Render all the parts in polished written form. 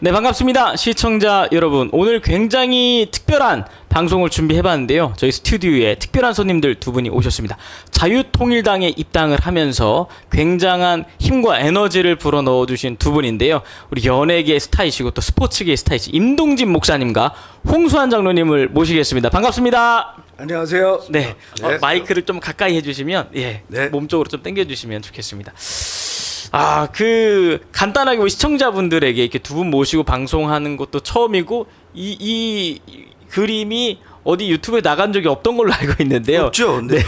네, 반갑습니다. 시청자 여러분. 오늘 굉장히 특별한 방송을 준비해봤는데요. 저희 스튜디오에 특별한 손님들 두 분이 오셨습니다. 자유통일당에 입당을 하면서 굉장한 힘과 에너지를 불어넣어주신 두 분인데요. 우리 연예계 스타이시고 또 스포츠계 스타이시 임동진 목사님과 홍수환 장로님을 모시겠습니다. 반갑습니다. 안녕하세요. 네, 네. 마이크를 좀 가까이 해주시면 네. 몸쪽으로 좀 당겨주시면 좋겠습니다. 간단하게 우리 시청자분들에게 이렇게 두 분 모시고 방송하는 것도 처음이고 이 그림이 어디 유튜브에 나간 적이 없던 걸로 알고 있는데요. 없죠. 네.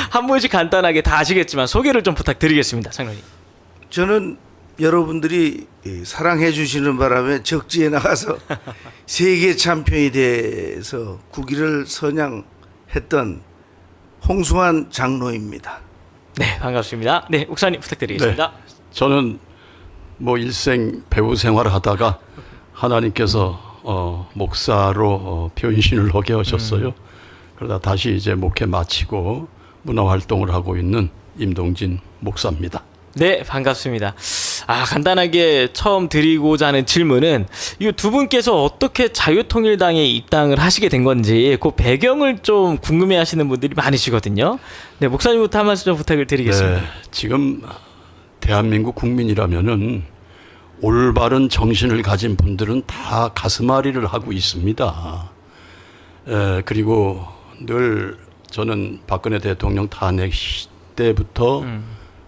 한 분씩 간단하게 다 아시겠지만 소개를 좀 부탁드리겠습니다, 장로님. 저는 여러분들이 사랑해 주시는 바람에 적지에 나가서 세계 챔피언이 돼서 국위를 선양했던 홍수환 장로입니다. 네, 반갑습니다. 네, 목사님 부탁드리겠습니다. 네, 저는 뭐 일생 배우 생활을 하다가 하나님께서 목사로 변신을 하게 하셨어요. 그러다 다시 이제 목회 마치고 문화 활동을 하고 있는 임동진 목사입니다. 네, 반갑습니다. 간단하게 처음 드리고자 하는 질문은 이 두 분께서 어떻게 자유통일당에 입당을 하시게 된 건지 그 배경을 좀 궁금해하시는 분들이 많으시거든요. 네, 목사님부터 한 말씀 좀 부탁을 드리겠습니다. 네, 지금 대한민국 국민이라면은 올바른 정신을 가진 분들은 다 가슴앓이를 하고 있습니다. 그리고 늘 저는 박근혜 대통령 탄핵 때부터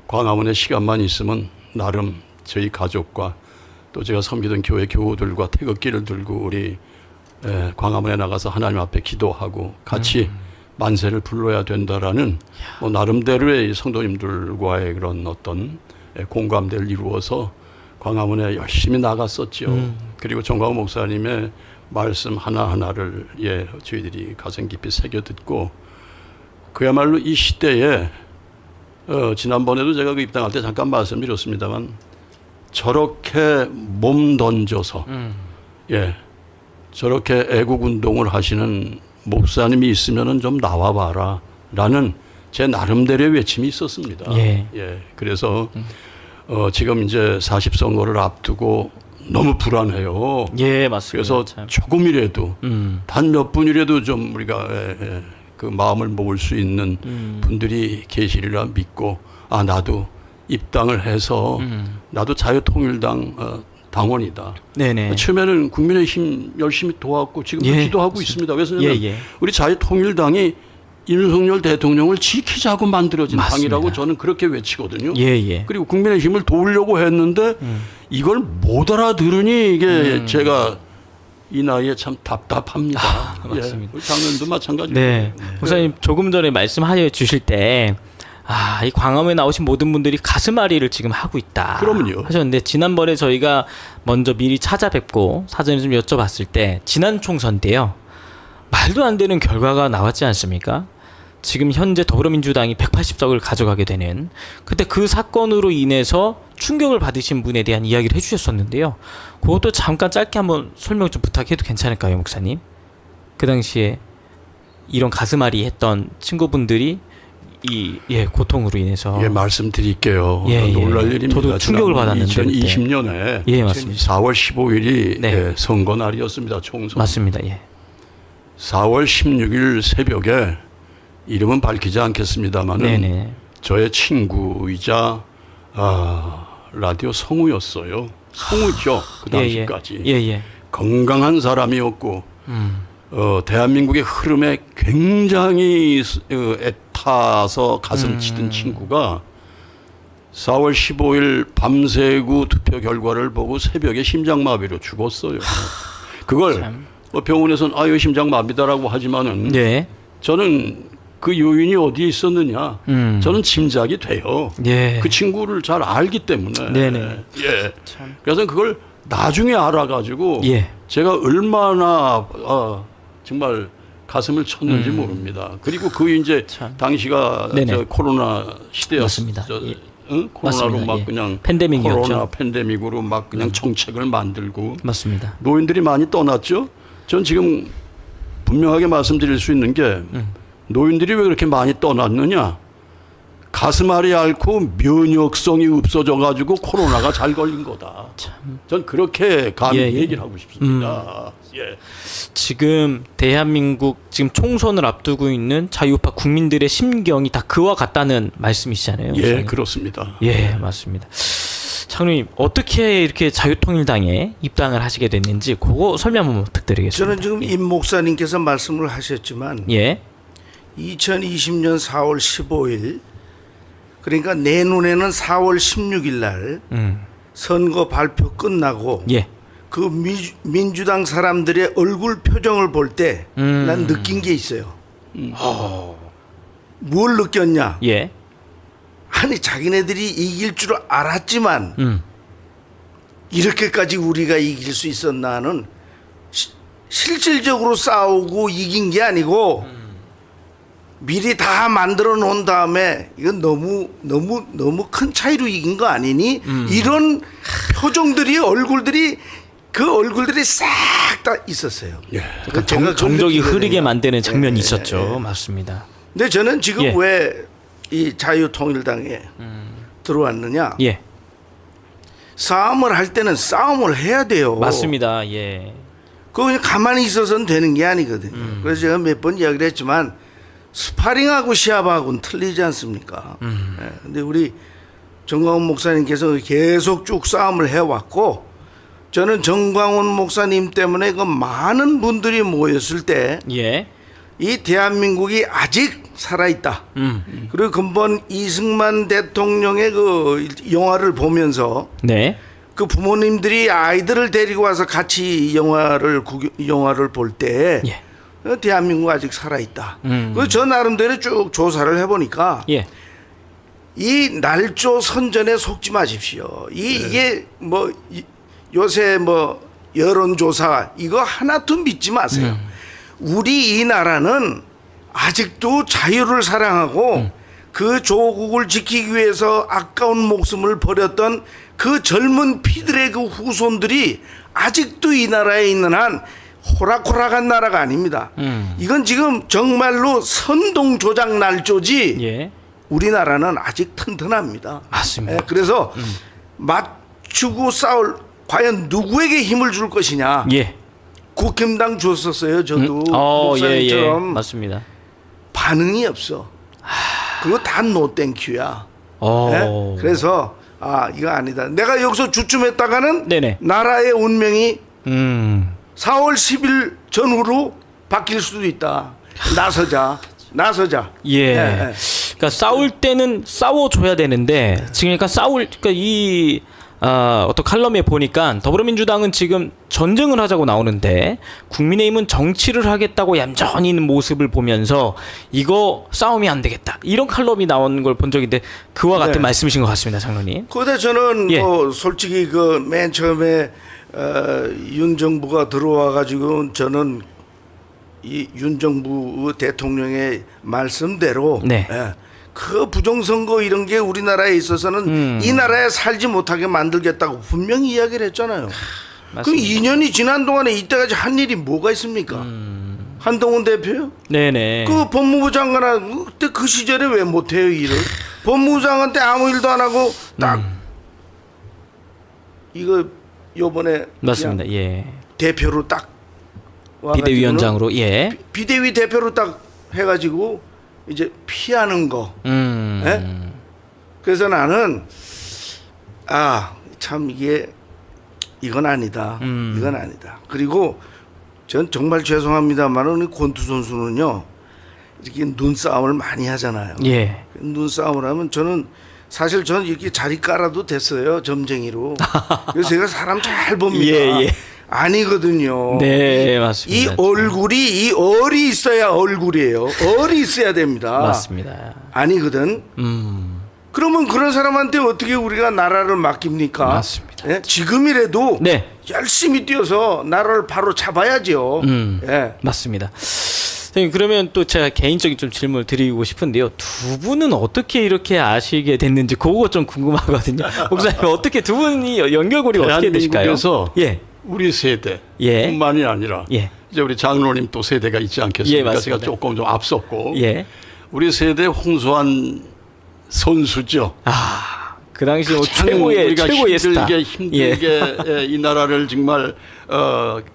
광화문에 시간만 있으면 나름 저희 가족과 또 제가 섬기던 교회 교우들과 태극기를 들고 우리 광화문에 나가서 하나님 앞에 기도하고 같이 만세를 불러야 된다라는 뭐 나름대로의 성도님들과의 그런 어떤 공감대를 이루어서 광화문에 열심히 나갔었죠. 그리고 정광훈 목사님의 말씀 하나하나를 저희들이 가슴 깊이 새겨 듣고 그야말로 이 시대에 지난번에도 제가 그 입당할 때 잠깐 말씀드렸습니다만 저렇게 몸 던져서 저렇게 애국 운동을 하시는 목사님이 있으면은 좀 나와봐라 라는 제 나름대로의 외침이 있었습니다. 그래서 지금 이제 40선거를 앞두고 너무 불안해요. 예, 맞습니다. 그래서 참. 조금이라도 단 몇 분이라도 좀 우리가 그 마음을 모을 수 있는 분들이 계시리라 믿고 나도 입당을 해서 나도 자유통일당 당원이다. 네네. 처음에는 국민의힘 열심히 도왔고 지금도 기도하고 있습니다. 왜냐하면 우리 자유통일당이 윤석열 대통령을 지키자고 만들어진 맞습니다. 당이라고 저는 그렇게 외치거든요. 예. 그리고 국민의힘을 도우려고 했는데 이걸 못 알아들으니 이게 제가 이 나이에 참 답답합니다. 맞습니다. 우리 장로님도 마찬가지고. 네. 목사님 조금 전에 말씀하여 주실 때 이 광화문에 나오신 모든 분들이 가슴앓이를 지금 하고 있다. 그럼요. 하셨는데 지난번에 저희가 먼저 미리 찾아뵙고 사전에 좀 여쭤봤을 때 지난 총선 때요. 말도 안 되는 결과가 나왔지 않습니까? 지금 현재 더불어민주당이 180석을 가져가게 되는 그때 그 사건으로 인해서 충격을 받으신 분에 대한 이야기를 해주셨었는데요. 그것도 잠깐 짧게 한번 설명 좀 부탁해도 괜찮을까요, 목사님? 그 당시에 이런 가슴앓이 했던 친구분들이 고통으로 인해서 말씀드릴게요. 예. 놀랄 일입니다. 저도 충격을 받았는데 2020년에 맞습니다. 4월 15일이 네. 선거 날이었습니다. 총선. 맞습니다. 4월 16일 새벽에 이름은 밝히지 않겠습니다만은 저의 친구이자 라디오 성우였어요. 성우죠. 그 당시까지. 건강한 사람이었고 대한민국의 흐름에 굉장히 애타서 가슴 치던 친구가 4월 15일 밤새고 투표 결과를 보고 새벽에 심장마비로 죽었어요. 그걸 병원에서는 심장마비다라고 하지만은 저는 그 요인이 어디에 있었느냐 저는 짐작이 돼요. 그 친구를 잘 알기 때문에. 그래서 그걸 나중에 알아가지고 제가 얼마나 정말 가슴을 쳤는지 모릅니다. 그리고 그 이제 당시가 코로나 시대였습니다. 코로나로 막 그냥 팬데믹이었죠. 코로나 팬데믹으로 막 그냥 정책을 만들고 맞습니다. 노인들이 많이 떠났죠. 전 지금 분명하게 말씀드릴 수 있는 게 노인들이 왜 그렇게 많이 떠났느냐? 가슴앓이 앓고 면역성이 없어져 가지고 코로나가 잘 걸린 거다. 전 그렇게 감히 예, 예. 얘기를 하고 싶습니다. 예. 지금 대한민국 지금 총선을 앞두고 있는 자유우파 국민들의 심경이 다 그와 같다는 말씀이시잖아요. 예, 목사님. 그렇습니다. 예, 맞습니다. 장로님 어떻게 이렇게 자유통일당에 입당을 하시게 됐는지 그거 설명 한번 부탁드리겠습니다. 저는 지금 임 목사님께서 말씀을 하셨지만 예, 2020년 4월 15일 그러니까 내년에는 4월 16일 날 선거 발표 끝나고 예, 그 민주당 사람들의 얼굴 표정을 볼 때 난 느낀 게 있어요. 뭘 느꼈냐? 예, 아니 자기네들이 이길 줄 알았지만 이렇게까지 우리가 이길 수 있었나는 실질적으로 싸우고 이긴 게 아니고 미리 다 만들어 놓은 다음에 이건 너무 큰 차이로 이긴 거 아니니? 이런 표정들이 그 얼굴들이 싹 다 있었어요. 예. 그 제가 그걸 정적이 느끼거든요. 흐르게 만드는 장면이 예, 있었죠. 예. 맞습니다. 근데 저는 지금 예. 왜 이 자유통일당에 들어왔느냐? 예, 싸움을 할 때는 싸움을 해야 돼요. 맞습니다. 예, 그거 그냥 가만히 있어서는 되는 게 아니거든요. 그래서 제가 몇 번 이야기를 했지만 스파링하고 시합하고는 틀리지 않습니까? 예. 근데 우리 정광훈 목사님께서 계속 쭉 싸움을 해왔고 저는 정광훈 목사님 때문에 그 많은 분들이 모였을 때 예, 이 대한민국이 아직 살아있다. 그리고 근본 이승만 대통령의 그 영화를 보면서 네, 그 부모님들이 아이들을 데리고 와서 같이 영화를 볼 때 예, 대한민국 아직 살아있다. 그래서 저 나름대로 쭉 조사를 해보니까 예, 이 날조 선전에 속지 마십시오. 이게 뭐 요새 뭐 여론조사 이거 하나도 믿지 마세요. 우리 이 나라는 아직도 자유를 사랑하고 그 조국을 지키기 위해서 아까운 목숨을 버렸던 그 젊은 피들의 그 후손들이 아직도 이 나라에 있는 한 호락호락한 나라가 아닙니다. 이건 지금 정말로 선동조작 날조지 예, 우리나라는 아직 튼튼합니다. 맞습니다. 예, 그래서 맞추고 싸울 과연 누구에게 힘을 줄 것이냐. 예, 국힘당 줬었어요. 저도 예, 예, 목사님처럼 맞습니다. 반응이 없어. 그거 다 노땡큐야. 어, 그래서 이거 아니다. 내가 여기서 주춤했다가는 네네. 나라의 운명이 4월 10일 전후로 바뀔 수도 있다. 나서자. 예. 예. 그러니까 싸울 때는 싸워줘야 되는데 지금 그러니까 그러니까 이 어떤 칼럼에 보니까 더불어민주당은 지금 전쟁을 하자고 나오는데 국민의힘은 정치를 하겠다고 얌전히 있는 모습을 보면서 이거 싸움이 안 되겠다 이런 칼럼이 나온 걸 본 적인데 그와 같은 네. 말씀이신 것 같습니다, 장로님. 그런데 저는 예. 뭐 솔직히 그 맨 처음에 윤 정부가 들어와 가지고 저는 이 윤 정부 대통령의 말씀대로 네. 그 부정선거 이런 게 우리나라에 있어서는 이 나라에 살지 못하게 만들겠다고 분명히 이야기를 했잖아요. 그 맞습니다. 2년이 지난 동안에 이때까지 한 일이 뭐가 있습니까? 한동훈 대표요? 네네. 그 법무부 장관은 그때 그 시절에 왜 못해요 일을? 법무부 장관 때 아무 일도 안 하고 딱 이거 요번에 맞습니다. 그냥 예. 대표로 딱 와가지고는 비대위원장으로 예. 비대위 대표로 딱 해가지고 이제 피하는 거. 예? 그래서 나는 참 이건 아니다. 이건 아니다. 그리고 전 정말 죄송합니다만은 권투 선수는요 이렇게 눈싸움을 많이 하잖아요. 예. 눈싸움을 하면 저는 이렇게 자리 깔아도 됐어요. 점쟁이로. 그래서 제가 사람 잘 봅니다. 예, 예. 아니거든요. 네, 맞습니다. 이 얼굴이 이 얼이 있어야 얼굴이에요. 얼이 있어야 됩니다. 맞습니다. 아니거든. 그러면 그런 사람한테 어떻게 우리가 나라를 맡깁니까? 맞습니다. 예? 지금이라도 네. 열심히 뛰어서 나라를 바로 잡아야죠. 예. 맞습니다. 선생님, 그러면 또 제가 개인적인 좀 질문을 드리고 싶은데요. 두 분은 어떻게 이렇게 아시게 됐는지 그거 좀 궁금하거든요. 목사님 어떻게 두 분이 연결고리 어떻게 되실까요? 대한민국에서 예. 우리 세대 예. 뿐만이 아니라 예. 이제 우리 장로님 또 세대가 있지 예, 않겠습니까? 맞습니다. 제가 조금 좀 앞섰고 예. 우리 세대 홍수환 선수죠. 그 당시 뭐 참 최고의 우리가 스타. 힘들게 이 나라를 정말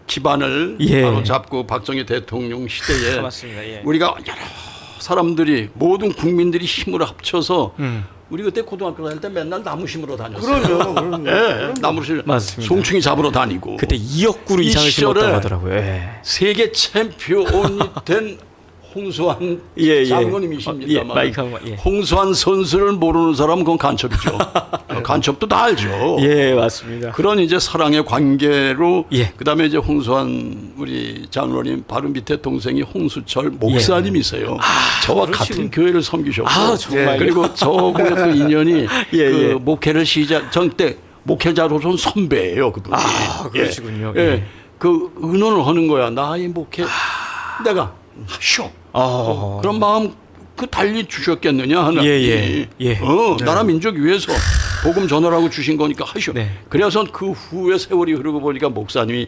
기반을 예. 바로 잡고 박정희 대통령 시대에 맞습니다. 예. 우리가 여러 사람들이 모든 국민들이 힘을 합쳐서 우리 그때 고등학교 다닐 때 맨날 나무 심으러 다녔어요. 그럼요. 예, 나무 심 맞습니다. 송충이 잡으러 다니고 그때 2억 그루 이 이상을 시절에 심었다고 하더라고요. 예. 세계 챔피언이 된 홍수환 예. 장로님이십니다만 마이크 한 번, 예. 홍수환 선수를 모르는 사람은 그건 간첩이죠. 간첩도 다 알죠. 예, 맞습니다. 그런 이제 사랑의 관계로 예. 그다음에 이제 홍수환 우리 장로님 바로 밑에 동생이 홍수철 목사님이세요. 저와 같은 교회를 섬기셨고 정말요? 그리고 저하고의 또 인연이 예, 그 예. 목회를 전때 목회자로서는 선배예요, 그분이. 그러시군요. 예. 예. 그 의논을 하는 거야. 나의 목회 내가 하쇼. 그런 마음 그 달리 주셨겠느냐 하는. 예. 나라 민족 위해서 복음 전하라고 주신 거니까 하쇼. 네. 그래서 그 후에 세월이 흐르고 보니까 목사님이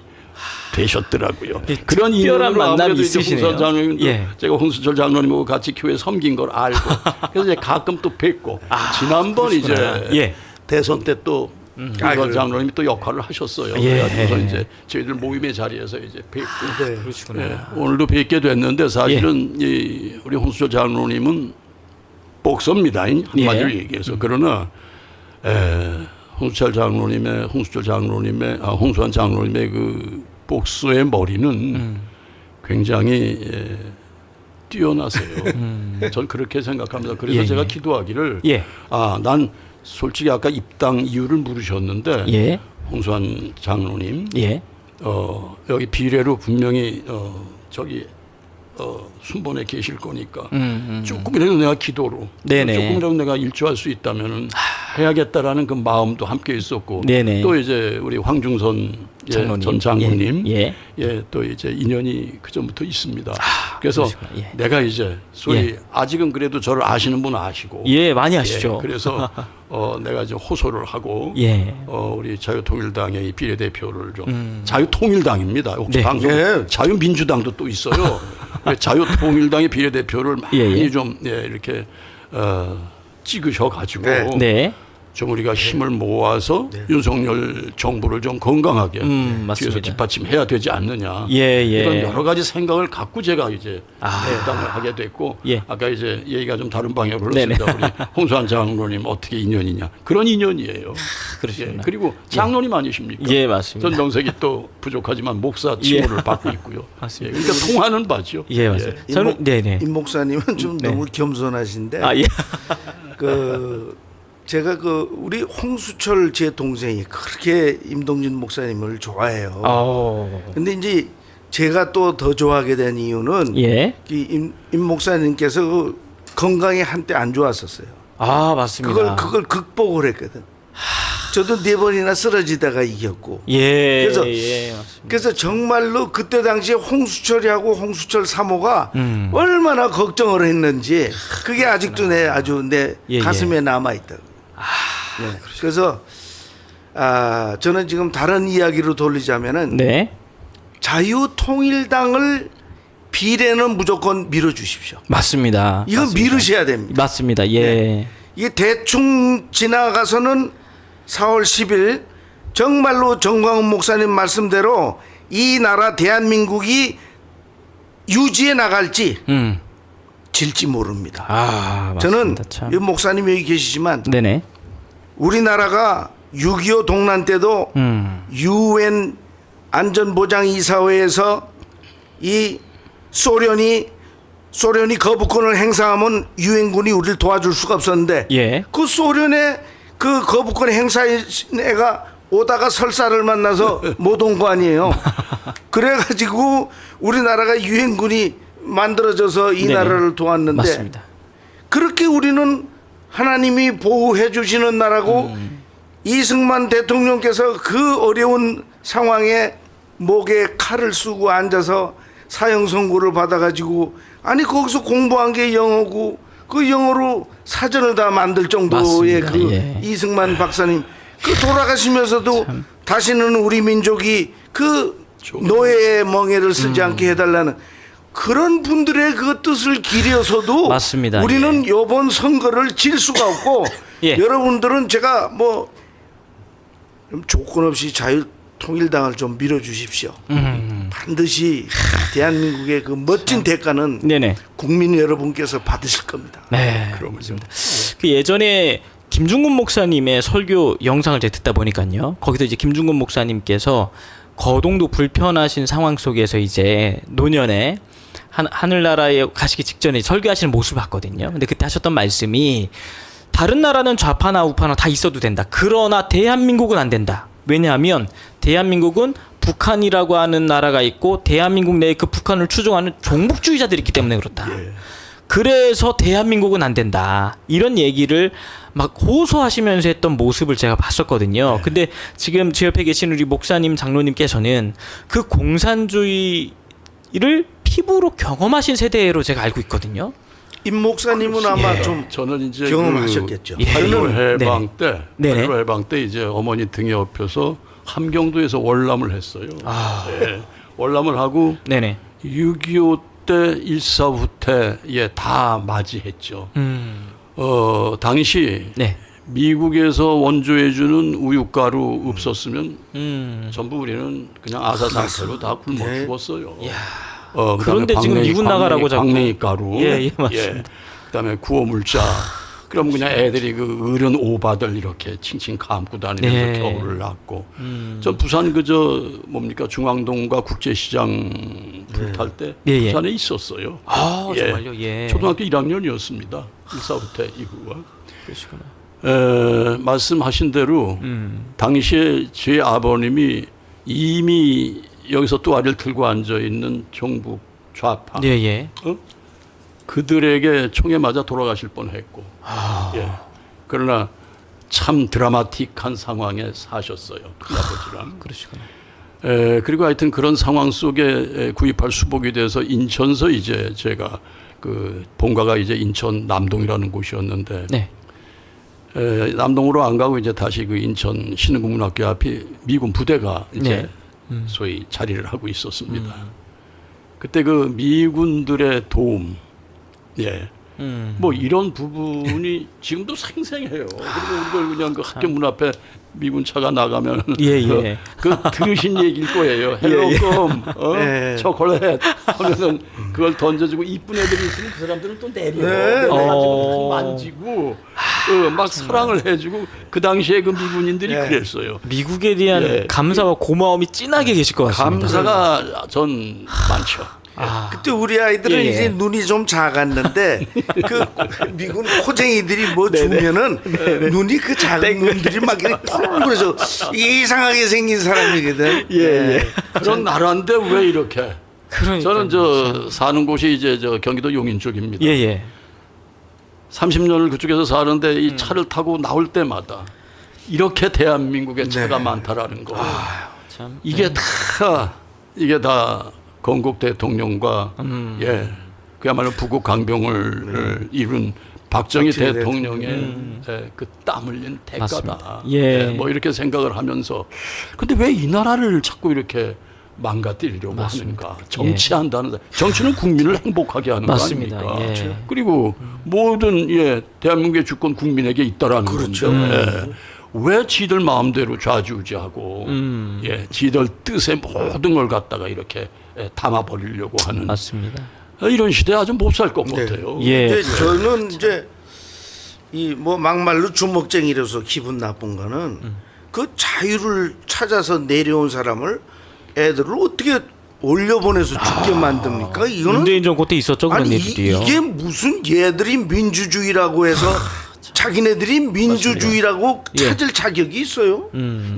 되셨더라고요. 예, 그런 특별한 인연으로 만남이 아무래도 이제 있으시네요. 홍수철 장로님도 예. 제가 홍수철 장로님하고 같이 교회 섬긴 걸 알고 그래서 이제 가끔 또 뵙고 지난번 그러시구나. 이제 예. 대선 때 또 홍수철 장로님이 또 역할을 하셨어요. 예. 그래서 이제 저희들 모임의 자리에서 이제 뵙고 그러시구나. 예, 오늘도 뵙게 됐는데 사실은 이 우리 홍수철 장로님은 복서입니다. 한마디로 얘기해서. 그러나 홍수철 장로님의 홍수환 장로님의 그 복수의 머리는 굉장히 뛰어나세요. 저는 그렇게 생각합니다. 그래서 예, 제가 예. 기도하기를 예. 난 솔직히 아까 입당 이유를 물으셨는데 예. 홍수환 장로님 예. 여기 비례로 분명히 저기 순번에 계실 거니까 조금이라도 내가 기도로 네네. 조금이라도 내가 일조할 수 있다면은 해야겠다라는 그 마음도 함께 있었고 네네. 또 이제 우리 황중선 장로님. 전 장로님 예. 또 이제 인연이 그 전부터 있습니다. 그래서 그러시구나. 예. 내가 이제 소위 예. 아직은 그래도 저를 아시는 분은 아시고 예, 많이 아시죠. 그래서 내가 이제 호소를 하고 예. 우리 자유통일당의 이 비례대표를 좀 자유통일당입니다. 혹시 네. 방송 예. 자유민주당도 또 있어요. 자유통일당의 비례대표를 많이 예. 좀 이렇게 찍으셔가지고 네. 좀 우리가 힘을 모아서 윤석열 정부를 좀 건강하게 뒤에서 맞습니다. 뒷받침해야 되지 않느냐. 예. 이런 여러 가지 생각을 갖고 제가 이제 아. 해당을 하게 됐고 예. 아까 이제 얘기가 좀 다른 방향으로 흘렀습니다. 우리 홍수환 장로님 어떻게 인연이냐 그런 인연이에요. 그러시구나. 그리고 장로님 아니십니까? 예, 맞습니다. 전 명색이 또 부족하지만 목사 칭호를 받고 있고요. 맞습니다. 그러니까 통하는 바죠. 예, 맞습니다. 저는 네네. 임 목사님은 좀 너무 겸손하신데 예. 제가 우리 홍수철 제 동생이 그렇게 임동진 목사님을 좋아해요. 근데 이제 제가 또 더 좋아하게 된 이유는 예. 임 목사님께서 건강이 한때 안 좋았었어요. 맞습니다. 그걸 극복을 했거든. 저도 4번이나 쓰러지다가 이겼고. 예. 그래서 맞습니다. 그래서 정말로 그때 당시에 홍수철이하고 홍수철 사모가 얼마나 걱정을 했는지 그게 아직도 내 예, 가슴에 남아 있다고. 네. 그래서 저는 지금 다른 이야기로 돌리자면은 네. 자유통일당을 비례는 무조건 밀어주십시오. 맞습니다. 이거 맞습니다. 밀으셔야 됩니다. 맞습니다. 예. 이게 대충 지나가서는 4월 10일 정말로 정광훈 목사님 말씀대로 이 나라 대한민국이 유지해 나갈지 질지 모릅니다. 맞습니다. 저는 참. 이 목사님 여기 계시지만 네네. 우리나라가 6.25 동란 때도 유엔 안전보장이사회에서 이 소련이 거부권을 행사하면 유엔군이 우리를 도와줄 수가 없었는데 예. 그 소련의 그 거부권 행사인 애가 오다가 설사를 만나서 못 온 거 아니에요. 그래가지고 우리나라가 유엔군이 만들어져서 이 네네. 나라를 도왔는데 맞습니다. 그렇게 우리는 하나님이 보호해 주시는 나라고 이승만 대통령께서 그 어려운 상황에 목에 칼을 쓰고 앉아서 사형 선고를 받아가지고 아니 거기서 공부한 게 영어고 그 영어로 사전을 다 만들 정도의 맞습니다. 그 예. 이승만 박사님 그 돌아가시면서도 다시는 우리 민족이 그 노예의 멍에를 쓰지 않게 해달라는 그런 분들의 그 뜻을 기려서도 맞습니다. 우리는 이번 선거를 질 수가 없고 예. 여러분들은 제가 뭐 조건 없이 자유통일당을 좀 밀어주십시오. 반드시 대한민국의 그 멋진 대가는 네네. 국민 여러분께서 받으실 겁니다. 네. 그러면서 그 예전에 김중근 목사님의 설교 영상을 제가 듣다 보니까요. 거기서 이제 김중근 목사님께서 거동도 불편하신 상황 속에서 이제 노년에 하늘나라에 가시기 직전에 설교하시는 모습을 봤거든요. 근데 그때 하셨던 말씀이 다른 나라는 좌파나 우파나 다 있어도 된다. 그러나 대한민국은 안 된다. 왜냐하면 대한민국은 북한이라고 하는 나라가 있고 대한민국 내에 그 북한을 추종하는 종북주의자들이 있기 때문에 그렇다. 그래서 대한민국은 안 된다. 이런 얘기를 막 호소하시면서 했던 모습을 제가 봤었거든요. 근데 지금 제 옆에 계신 우리 목사님, 장로님께서는 그 공산주의를 피부로 경험하신 세대로 제가 알고 있거든요. 임 목사님은 아마 예. 좀 저는 이제 경험하셨겠죠. 그 8.15 해방 네네. 때, 네네. 8.15 해방 때 이제 어머니 등에 업혀서 함경도에서 월남을 했어요. 예. 월남을 하고 네네. 6.25 때 일사후퇴에 다 맞이했죠. 당시 네. 미국에서 원조해주는 우유가루 없었으면 전부 우리는 그냥 아사 상태로 다 굶어 네. 죽었어요. 그런데 지금 광냉이, 미군 나가라고 자꾸. 광냉이 가루, 예, 맞습니다. 그다음에 구호물자. 그럼 그냥 애들이 그 어른 오바들 이렇게 칭칭 감고 다니면서 네. 겨울을 났고. 전 부산 그저 뭡니까 중앙동과 국제시장 불탈 때 예, 예. 부산에 있었어요. 아, 예. 정말요? 예. 초등학교 1학년이었습니다. 일사후퇴 이후가. 그러시구나. 말씀하신 대로 당시에 제 아버님이 이미 여기서 또아리를 들고 앉아 있는 종북 좌파 예, 예. 그들에게 총에 맞아 돌아가실 뻔했고, 예. 그러나 참 드라마틱한 상황에 사셨어요. 큰아버지랑. 그러시구나. 그리고 하여튼 그런 상황 속에 구입할 수복이 돼서 인천서 이제 제가 그 본가가 이제 인천 남동이라는 곳이었는데. 네. 남동으로 안 가고 이제 다시 그 인천 신흥국문학교 앞에 미군 부대가 이제 네. 소위 자리를 하고 있었습니다. 그때 그 미군들의 도움, 예, 뭐 이런 부분이 지금도 생생해요. 그리고 이걸 그냥 그 학교 문 앞에 미군 차가 나가면 예, 예. 그 들으신 얘기일 거예요. 헬로콤, 예. 초콜릿 하면은 그걸 던져주고 이쁜 애들이 있으면 그 사람들은 또 내려. 네. 내가지고 만지고 막 사랑을 해주고 그 당시에 그 미군인들이 예. 그랬어요. 미국에 대한 예. 감사와 고마움이 진하게 계실 것 같습니다. 감사가 전 많죠. 그때 우리 아이들은 예, 예. 이제 눈이 좀 작았는데 그 미군 코쟁이들이 뭐 주면은 눈이 그 작은 놈들이 막 이렇게 통 그래서 이상하게 생긴 사람이거든. 예. 그런 나라인데 왜 이렇게? 그러니까. 저는 저 사는 곳이 이제 저 경기도 용인 쪽입니다. 예, 예. 30년을 그쪽에서 사는데 이 차를 타고 나올 때마다 이렇게 대한민국에 차가 많다라는 거. 참. 이게 다 건국 대통령과 예 그야말로 부국 강병을 이룬 박정희 박정희 대통령의 그 땀 흘린 대가다. 맞습니다. 예. 뭐 이렇게 생각을 하면서 근데 왜 이 나라를 자꾸 이렇게 망가뜨리려고 맞습니다. 하는가? 정치한다는 정치는 국민을 행복하게 하는 맞습니다. 거 아닙니까? 예. 그리고 모든 대한민국의 주권 국민에게 있다라는 그렇죠. 건데 왜 지들 마음대로 좌지우지하고 지들 뜻에 모든 걸 갖다가 이렇게 담아버리려고 하는 맞습니다. 이런 시대에 아주 못 살 것 같아요. 예. 이제 저는 이제 이 뭐 막말로 주먹쟁이라서 기분 나쁜 거는 그 자유를 찾아서 내려온 사람을 애들을 어떻게 올려보내서 죽게 만듭니까? 이거는 문재인 정권 때 있었죠 그런 아니 일들이요. 이게 무슨 얘들이 민주주의라고 해서 자기네들이 민주주의라고 찾을 자격이 있어요.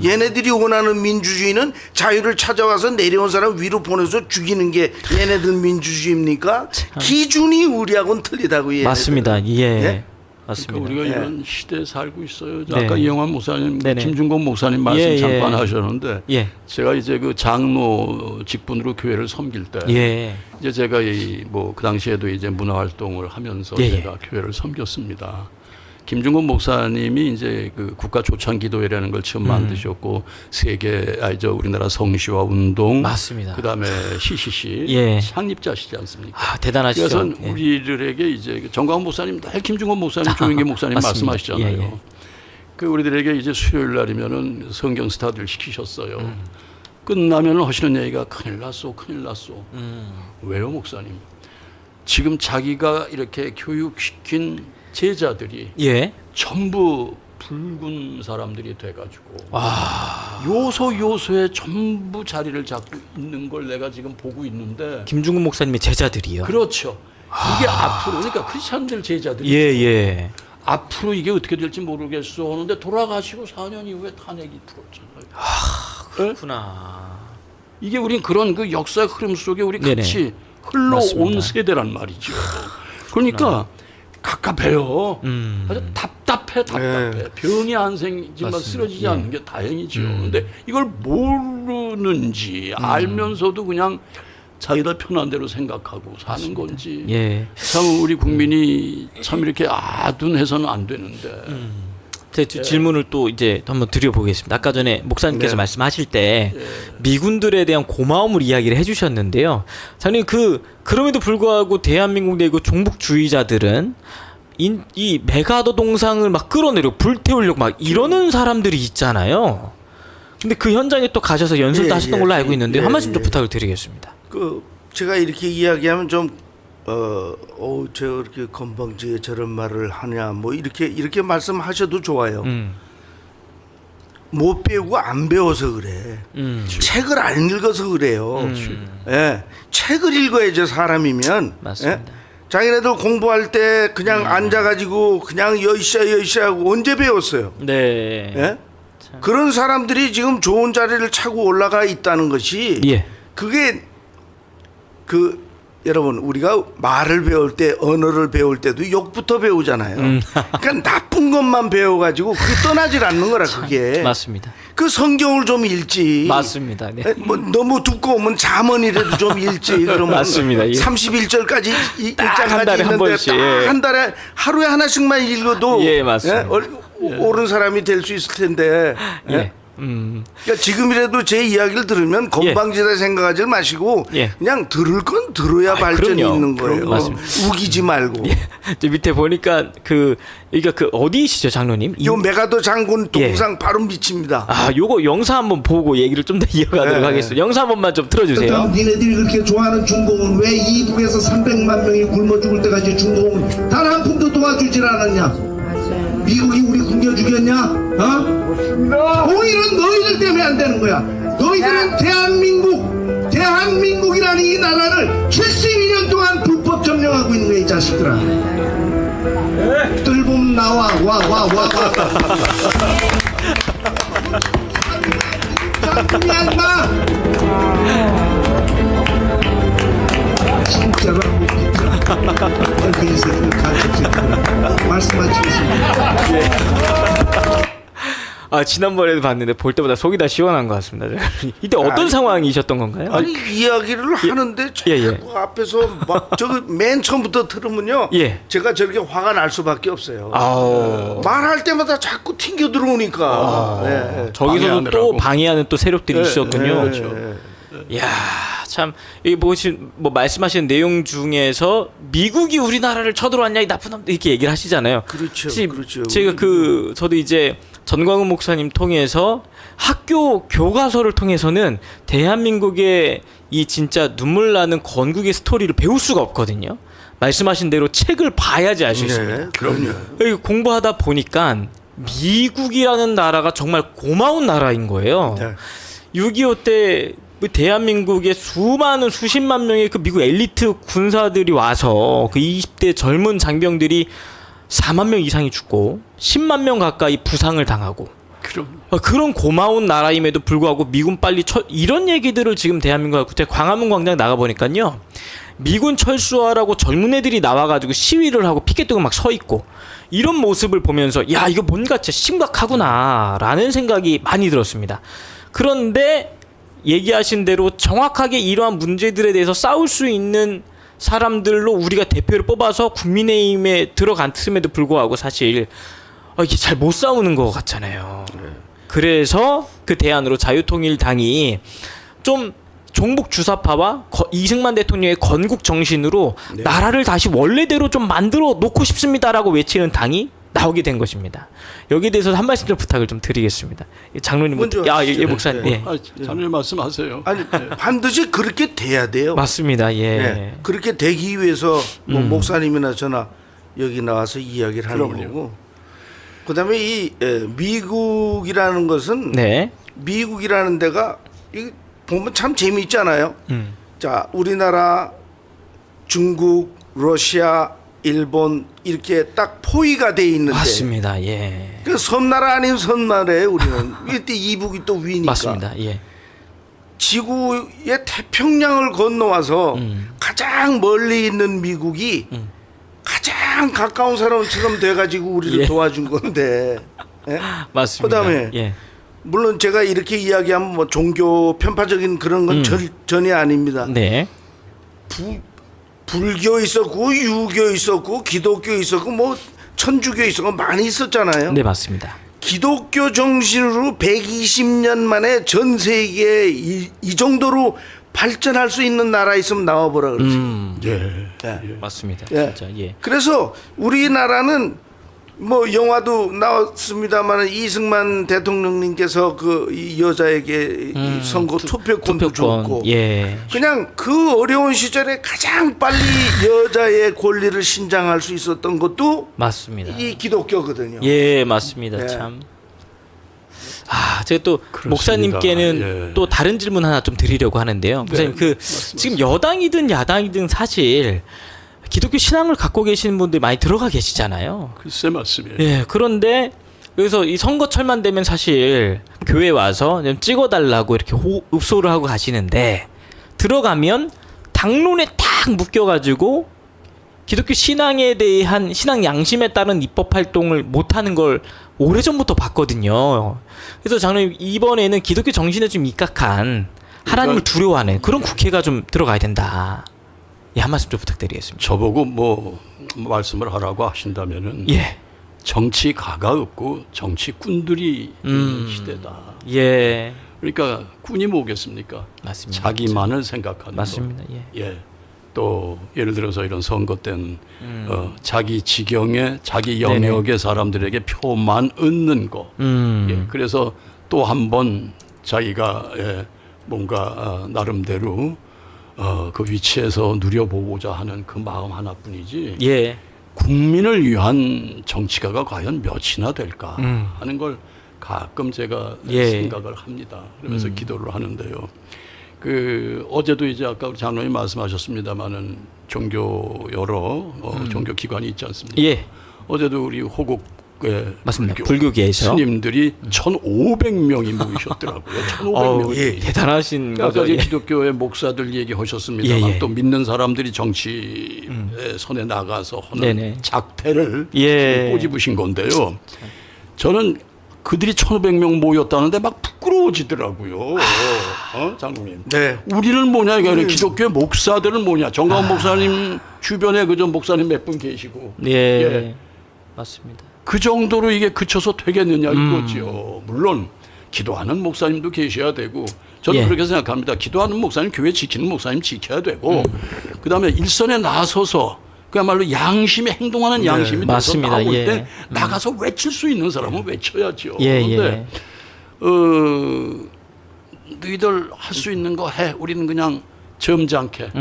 얘네들이 원하는 민주주의는 자유를 찾아와서 내려온 사람 위로 보내서 죽이는 게 얘네들 민주주의입니까? 기준이 우리하고는 틀리다고 얘네들. 맞습니다. 예. 예? 맞습니다. 그러니까 우리가 이런 시대에 살고 있어요. 네. 아까 이영환 목사님, 네네. 김준건 목사님 말씀 예, 예. 잠깐 하셨는데 예. 제가 이제 그 장로 직분으로 교회를 섬길 때 예. 이제 제가 그 당시에도 이제 문화 활동을 하면서 예, 예. 제가 교회를 섬겼습니다. 김중곤 목사님이 이제 그 국가 조창기도회라는 걸 처음 만드셨고 우리나라 성시화 운동 맞습니다. 그다음에 CCC 예. 창립자시지 않습니까? 아, 대단하시죠. 그래서 예. 우리들에게 이제 정광훈 목사님 늘 김중곤 목사님, 조영기 목사님 맞습니다. 말씀하시잖아요. 예, 예. 그 우리들에게 이제 수요일 날이면은 성경 스타들 시키셨어요. 끝나면 하시는 얘기가 큰일 났어. 왜요, 목사님? 지금 자기가 이렇게 교육시킨 제자들이 예. 전부 붉은 사람들이 돼가지고 요소에 전부 자리를 잡고 있는 걸 내가 지금 보고 있는데 김중근 목사님의 제자들이요. 그렇죠. 이게 앞으로 그러니까 크리스천들 제자들이 예. 앞으로 이게 어떻게 될지 모르겠어 하는데 돌아가시고 4년 이후에 탄핵이 들어왔잖아요. 그렇구나. 이게 우린 그런 그 역사 흐름 속에 우리 네네. 같이 흘러온 맞습니다. 세대란 말이죠. 그러니까 갑갑해요. 아주 답답해. 네. 병이 안 생기지만 맞습니다. 쓰러지지 예. 않는 게 다행이죠. 근데 이걸 모르는지 알면서도 그냥 자기들 편한 대로 생각하고 사는 건지 예. 참 우리 국민이 참 이렇게 아둔해서는 안 되는데 제 질문을 또 이제 한번 드려보겠습니다. 아까 전에 목사님께서 네. 말씀하실 때 미군들에 대한 고마움을 이야기를 해주셨는데요. 장님 그럼에도 불구하고 대한민국 내 그 종북주의자들은 이 메가더 동상을 막 끌어내려고 불태우려고 막 이러는 사람들이 있잖아요. 근데 그 현장에 또 가셔서 연설도 예, 하셨던 예, 걸로 알고 있는데 예, 한 말씀 좀 예. 부탁을 드리겠습니다. 그 제가 이렇게 이야기하면 좀 저렇게 건방지게 저런 말을 하냐 뭐 이렇게 말씀하셔도 좋아요. 못 배우고 안 배워서 그래. 책을 안 읽어서 그래요. 예, 책을 읽어야죠 사람이면. 맞습니다. 예? 자기네들 공부할 때 그냥 앉아가지고 그냥 여이샤하고 언제 배웠어요? 네. 예? 그런 사람들이 지금 좋은 자리를 차고 올라가 있다는 것이 예. 그게 여러분 우리가 말을 배울 때 언어를 배울 때도 욕부터 배우잖아요. 그러니까 나쁜 것만 배워가지고 그게 떠나질 않는 거라 그게. 맞습니다. 그 성경을 좀 읽지. 맞습니다. 네. 뭐 너무 두꺼우면 잠언이라도 좀 읽지. 그러면 맞습니다. 예. 31절까지 한 달에 한 있는데 번씩, 예. 한 달에 하루에 하나씩만 읽어도 예, 맞습니다. 옳은 사람이 될 수 있을 텐데. 예? 예. 그러니까 지금이라도 제 이야기를 들으면 건방지다 생각하지 마시고 예. 그냥 들을 건 들어야 발전이 그럼요. 있는 거예요. 그럼요. 맞습니다. 우기지 말고. 저 밑에 보니까 그러니까 어디시죠, 장로님? 요 메가더 장군 동상 바로 밑입니다. 요거 영상 한번 보고 얘기를 좀 더 이어가도록 네. 하겠습니다. 영상 한 번만 좀 틀어주세요. 그럼 니네들이 그렇게 좋아하는 중공은 왜 이북에서 300만 명이 굶어 죽을 때까지 중공은 단 한 푼도 도와주질 않았냐? 미국이 우리 굶겨 죽였냐? 오히려 너희들 때문에 안 되는 거야. 너희들은 대한민국이라는 이 나라를 72년 동안 불법 점령하고 있는 거야, 이 자식들아. 뜰 보면 나와. 와. 작품이 안 나. 진짜로 여기에서 말씀하시겠습니다. 지난번에도 봤는데 볼 때보다 속이 다 시원한 것 같습니다. 이때 어떤 상황이셨던 건가요? 아니 이야기를 하는데 자꾸 예. 앞에서 막 저거 맨 처음부터 들으면요. 예. 제가 저렇게 화가 날 수밖에 없어요. 아우. 말할 때마다 자꾸 튕겨 들어오니까. 예. 저기서도 또 방해하느라고. 방해하는 또 세력들이 예, 있었군요. 예. 이야, 참, 이 뭐 말씀하시는 내용 중에서 미국이 우리나라를 쳐들어왔냐, 이 나쁜 놈들 이렇게 얘기를 하시잖아요. 그렇죠. 혹시 그렇죠. 제가 저도 이제 전광훈 목사님 통해서 학교 교과서를 통해서는 대한민국의 이 진짜 눈물 나는 건국의 스토리를 배울 수가 없거든요. 말씀하신 대로 책을 봐야지 알 수 있습니다. 네, 그럼요. 여기 공부하다 보니까 미국이라는 나라가 정말 고마운 나라인 거예요. 네. 6.25 때 대한민국의 수십만 명의 그 미국 엘리트 군사들이 와서 그 20대 젊은 장병들이 4만 명 이상이 죽고 10만 명 가까이 부상을 당하고 그런 고마운 나라임에도 불구하고 미군 빨리 이런 얘기들을 지금 대한민국하고 제가 광화문 광장 나가보니까요. 미군 철수하라고 젊은 애들이 나와가지고 시위를 하고 피켓 들고 막 서 있고 이런 모습을 보면서 야 이거 뭔가 진짜 심각하구나 라는 생각이 많이 들었습니다. 그런데 얘기하신 대로 정확하게 이러한 문제들에 대해서 싸울 수 있는 사람들로 우리가 대표를 뽑아서 국민의힘에 들어갔음에도 불구하고 사실 이게 잘 못 싸우는 것 같잖아요. 그래서 그 대안으로 자유통일당이 좀 종북 주사파와 이승만 대통령의 건국 정신으로 나라를 다시 원래대로 좀 만들어 놓고 싶습니다라고 외치는 당이 나오게 된 것입니다. 여기에 대해서 한 말씀 좀 부탁을 좀 드리겠습니다. 장로님, 먼저 예, 목사님. 예. 장로님 말씀하세요. 아니 반드시 그렇게 돼야 돼요. 맞습니다. 예. 네. 그렇게 되기 위해서 뭐 목사님이나 저나 여기 나와서 이야기를 하는 그럼요. 거고. 그다음에 이 미국이라는 것은 네. 미국이라는 데가 이 보면 참 재미있잖아요. 자, 우리나라, 중국, 러시아, 일본 이렇게 딱 포위가 돼 있는데. 맞습니다. 예. 그 섬나라 아닌 섬나라예요, 우리는. 이때 이북이 또 위니까. 맞습니다. 예. 지구의 태평양을 건너와서 가장 멀리 있는 미국이 가장 가까운 사람처럼 돼가지고 우리를 예. 도와준 건데. 예? 맞습니다. 그다음에 예. 물론 제가 이렇게 이야기하면 뭐 종교 편파적인 그런 건 전혀 아닙니다. 네. 불교 있었고 유교 있었고 기독교 있었고 뭐 천주교 있었고 많이 있었잖아요. 네, 맞습니다. 기독교 정신으로 120년 만에 전 세계에 이 정도로 발전할 수 있는 나라 있으면 나와보라 그러지. 예. 맞습니다. 예. 진짜 예. 그래서 우리나라는 뭐 영화도 나왔습니다만 이승만 대통령님께서 그 이 여자에게 이 선거 투표권도 줬고 예. 그냥 그 어려운 시절에 가장 빨리 여자의 권리를 신장할 수 있었던 것도 맞습니다. 이 기독교거든요. 예, 맞습니다. 예. 참. 제가 또 그렇습니다. 목사님께는 예. 또 다른 질문 하나 좀 드리려고 하는데요. 목사님, 그 지금 여당이든 야당이든 사실 기독교 신앙을 갖고 계시는 분들이 많이 들어가 계시잖아요. 글쎄 맞습니다. 예, 그런데 여기서 이 선거철만 되면 사실 교회 와서 좀 찍어달라고 이렇게 읍소를 하고 가시는데 들어가면 당론에 딱 묶여가지고 기독교 신앙에 대한 신앙 양심에 따른 입법 활동을 못하는 걸 오래전부터 봤거든요. 그래서 장로님, 이번에는 기독교 정신에 좀 입각한 하나님을 두려워하는 그런 국회가 좀 들어가야 된다. 예, 한 말씀 좀 부탁드리겠습니다. 저보고 뭐 말씀을 하라고 하신다면은 예. 정치가가 없고 정치꾼들이 있는 시대다. 예. 그러니까 꾼이 뭐겠습니까? 맞습니다. 자기만을 생각하는 맞습니다. 것. 예. 예. 또 예를 들어서 이런 선거 때는 자기 지경에 자기 영역의 사람들에게 표만 얻는 거. 예. 그래서 또 한 번 자기가 뭔가 나름대로 그 위치에서 누려보고자 하는 그 마음 하나뿐이지. 예. 국민을 위한 정치가가 과연 몇이나 될까 하는 걸 가끔 제가 예. 생각을 합니다. 그러면서 기도를 하는데요. 그 어제도 이제 아까 우리 장로님 말씀하셨습니다마는 종교 여러 종교 기관이 있지 않습니까? 예. 어제도 우리 호국의 맞습니다. 불교계에서 스님들이 1,500명이 모이셨더라고요. 1,500명이. 예. 대단하신 아까 거죠. 이제 예. 기독교의 목사들 얘기하셨습니다만 예, 예. 또 믿는 사람들이 정치의 선에 나가서 하는 네네. 작태를 예. 꼬집으신 건데요. 저는 그들이 1,500명 모였다는데 막 부끄러워지더라고요. 장로님. 네. 우리는 뭐냐 이게 기독교의 목사들은 뭐냐. 정가원 목사님 주변에 그저 목사님 몇 분 계시고 예. 예. 맞습니다. 그 정도로 이게 그쳐서 되겠느냐 이거죠. 물론 기도하는 목사님도 계셔야 되고 저는 예. 그렇게 생각합니다. 기도하는 목사님, 교회 지키는 목사님 지켜야 되고 그다음에 일선에 나서서 그야말로 양심에 행동하는 양심이 돼서 맞습니다. 나올 예. 때 나가서 외칠 수 있는 사람은 외쳐야죠. 예, 그런데 예. 너희들 할 수 있는 거 해. 우리는 그냥 점잖게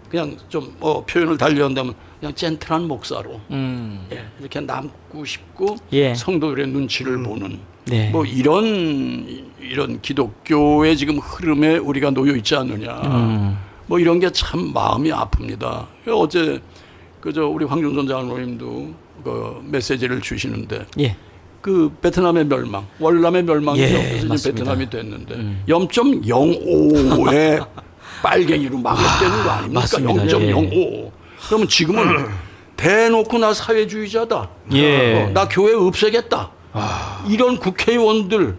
그냥 좀 표현을 달리한다면 그냥 젠틀한 목사로 예, 이렇게 남고 싶고 예. 성도들의 눈치를 보는 네. 뭐 이런 기독교의 지금 흐름에 우리가 놓여 있지 않느냐. 뭐 이런 게 참 마음이 아픕니다. 어제 그저 우리 황준선 장로님도 그 메시지를 주시는데 예. 그 베트남의 멸망, 월남의 멸망이 예, 그래서 이제 맞습니다. 베트남이 됐는데 0.05의 빨갱이로 막았다는 거 아닙니까? 맞습니다. 0.05. 그러면 지금은 대놓고 나 사회주의자다. 예. 나 교회 없애겠다. 이런 국회의원들,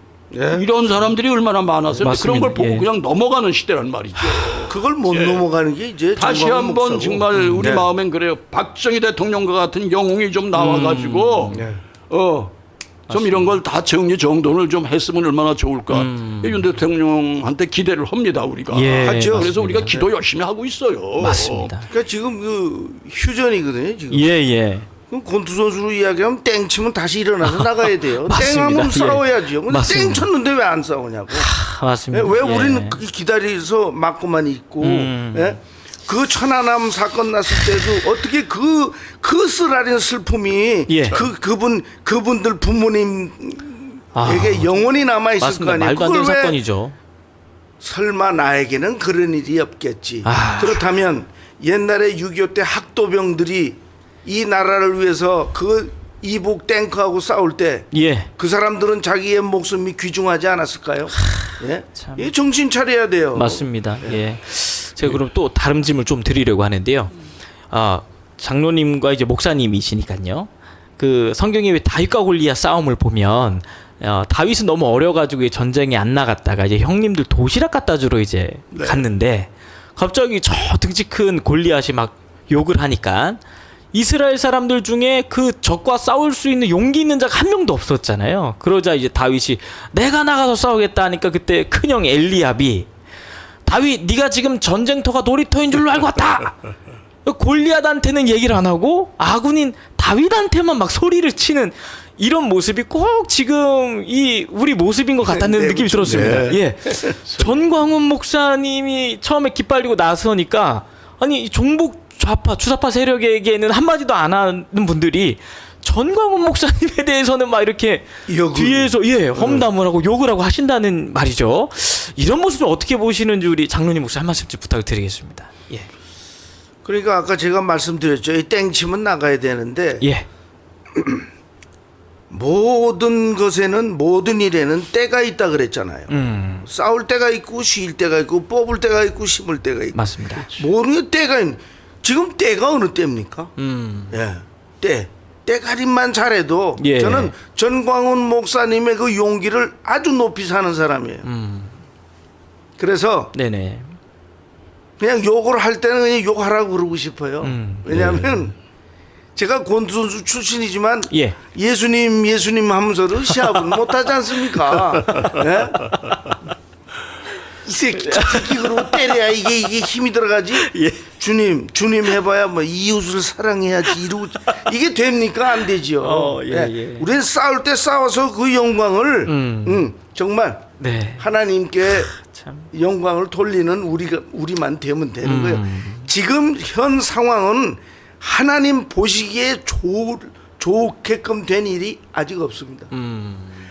이런 사람들이 얼마나 많았어요. 맞습니다. 그런 걸 보고 예. 그냥 넘어가는 시대란 말이죠. 그걸 못 넘어가는 게 이제 다시 정광훈 한번 목사고. 정말 우리 네. 마음엔 그래요. 박정희 대통령과 같은 영웅이 좀 나와가지고 네. 좀 이런 걸 다 정리정돈을 좀 했으면 얼마나 좋을까. 윤 대통령한테 기대를 합니다 우리가. 예, 하죠. 그래서 맞습니다. 우리가 기도 열심히 하고 있어요. 맞습니다. 그러니까 지금 그 휴전이거든요. 지금. 예. 그럼 권투 선수로 이야기하면 땡 치면 다시 일어나서 나가야 돼요. 맞습니다. 땡하면 예. 싸워야죠. 근데 맞습니다. 땡 쳤는데 왜 안 싸우냐고. 맞습니다. 왜 예. 우리는 기다려서 맞고만 있고 예? 그 천안함 사건 났을 때도 어떻게 그 쓰라린 슬픔이 예. 그분들 부모님에게 영원히 남아 있을 거 맞습니다. 아니에요. 말도 안 되는 그걸 왜 사건이죠. 설마 나에게는 그런 일이 없겠지. 그렇다면 옛날에 6.25 때 학도병들이 이 나라를 위해서 그 이북 탱크하고 싸울 때 예. 그 사람들은 자기의 목숨이 귀중하지 않았을까요? 예? 참. 이 정신 차려야 돼요. 맞습니다. 예. 제가 그럼 또 다름짐을 좀 드리려고 하는데요. 장로님과 이제 목사님이시니까요. 그 성경에 왜 다윗과 골리앗 싸움을 보면 다윗은 너무 어려가지고 전쟁에 안 나갔다가 이제 형님들 도시락 갖다 주러 이제 갔는데 갑자기 저 등치 큰 골리앗이 막 욕을 하니까 이스라엘 사람들 중에 그 적과 싸울 수 있는 용기 있는 자가 한 명도 없었잖아요. 그러자 이제 다윗이 내가 나가서 싸우겠다 하니까 그때 큰형 엘리압이 다윗 네가 지금 전쟁터가 놀이터인 줄로 알고 왔다. 골리앗한테는 얘기를 안 하고 아군인 다윗한테만 막 소리를 치는 이런 모습이 꼭 지금 이 우리 모습인 것 같다는 느낌이 들었습니다. 예. 전광훈 목사님이 처음에 깃발리고 나서니까 아니 이 종북 좌파 주사파 세력에게는 한마디도 안 하는 분들이 전광훈 목사님에 대해서는 막 이렇게 뒤에서 험담을 하고 욕을 하고 하신다는 말이죠. 이런 모습을 어떻게 보시는지 우리 장로님 목사 한 말씀씩 부탁을 드리겠습니다. 예. 그러니까 아까 제가 말씀드렸죠. 이 땡치면 나가야 되는데 예. 모든 것에는 모든 일에는 때가 있다 그랬잖아요. 싸울 때가 있고 쉴 때가 있고 뽑을 때가 있고 심을 때가 있고 맞습니다. 모든 때가 있는 지금 때가 어느 때입니까? 예, 때가림만 잘해도 예. 저는 전광훈 목사님의 그 용기를 아주 높이 사는 사람이에요. 그래서 네네. 그냥 욕을 할 때는 그냥 욕하라고 그러고 싶어요. 왜냐하면 제가 권투 선수 출신이지만 예. 예수님 하면서도 시합은 못하지 않습니까? 예? 이 새끼 그러고 때려야 이게 힘이 들어가지. 예. 주님 해봐야 뭐 이웃을 사랑해야지 이러고 이게 됩니까? 안 되지요. 예. 우리는 싸울 때 싸워서 그 영광을 정말 네. 하나님께 참. 영광을 돌리는 우리만 되면 되는 거예요. 지금 현 상황은 하나님 보시기에 좋게끔 된 일이 아직 없습니다.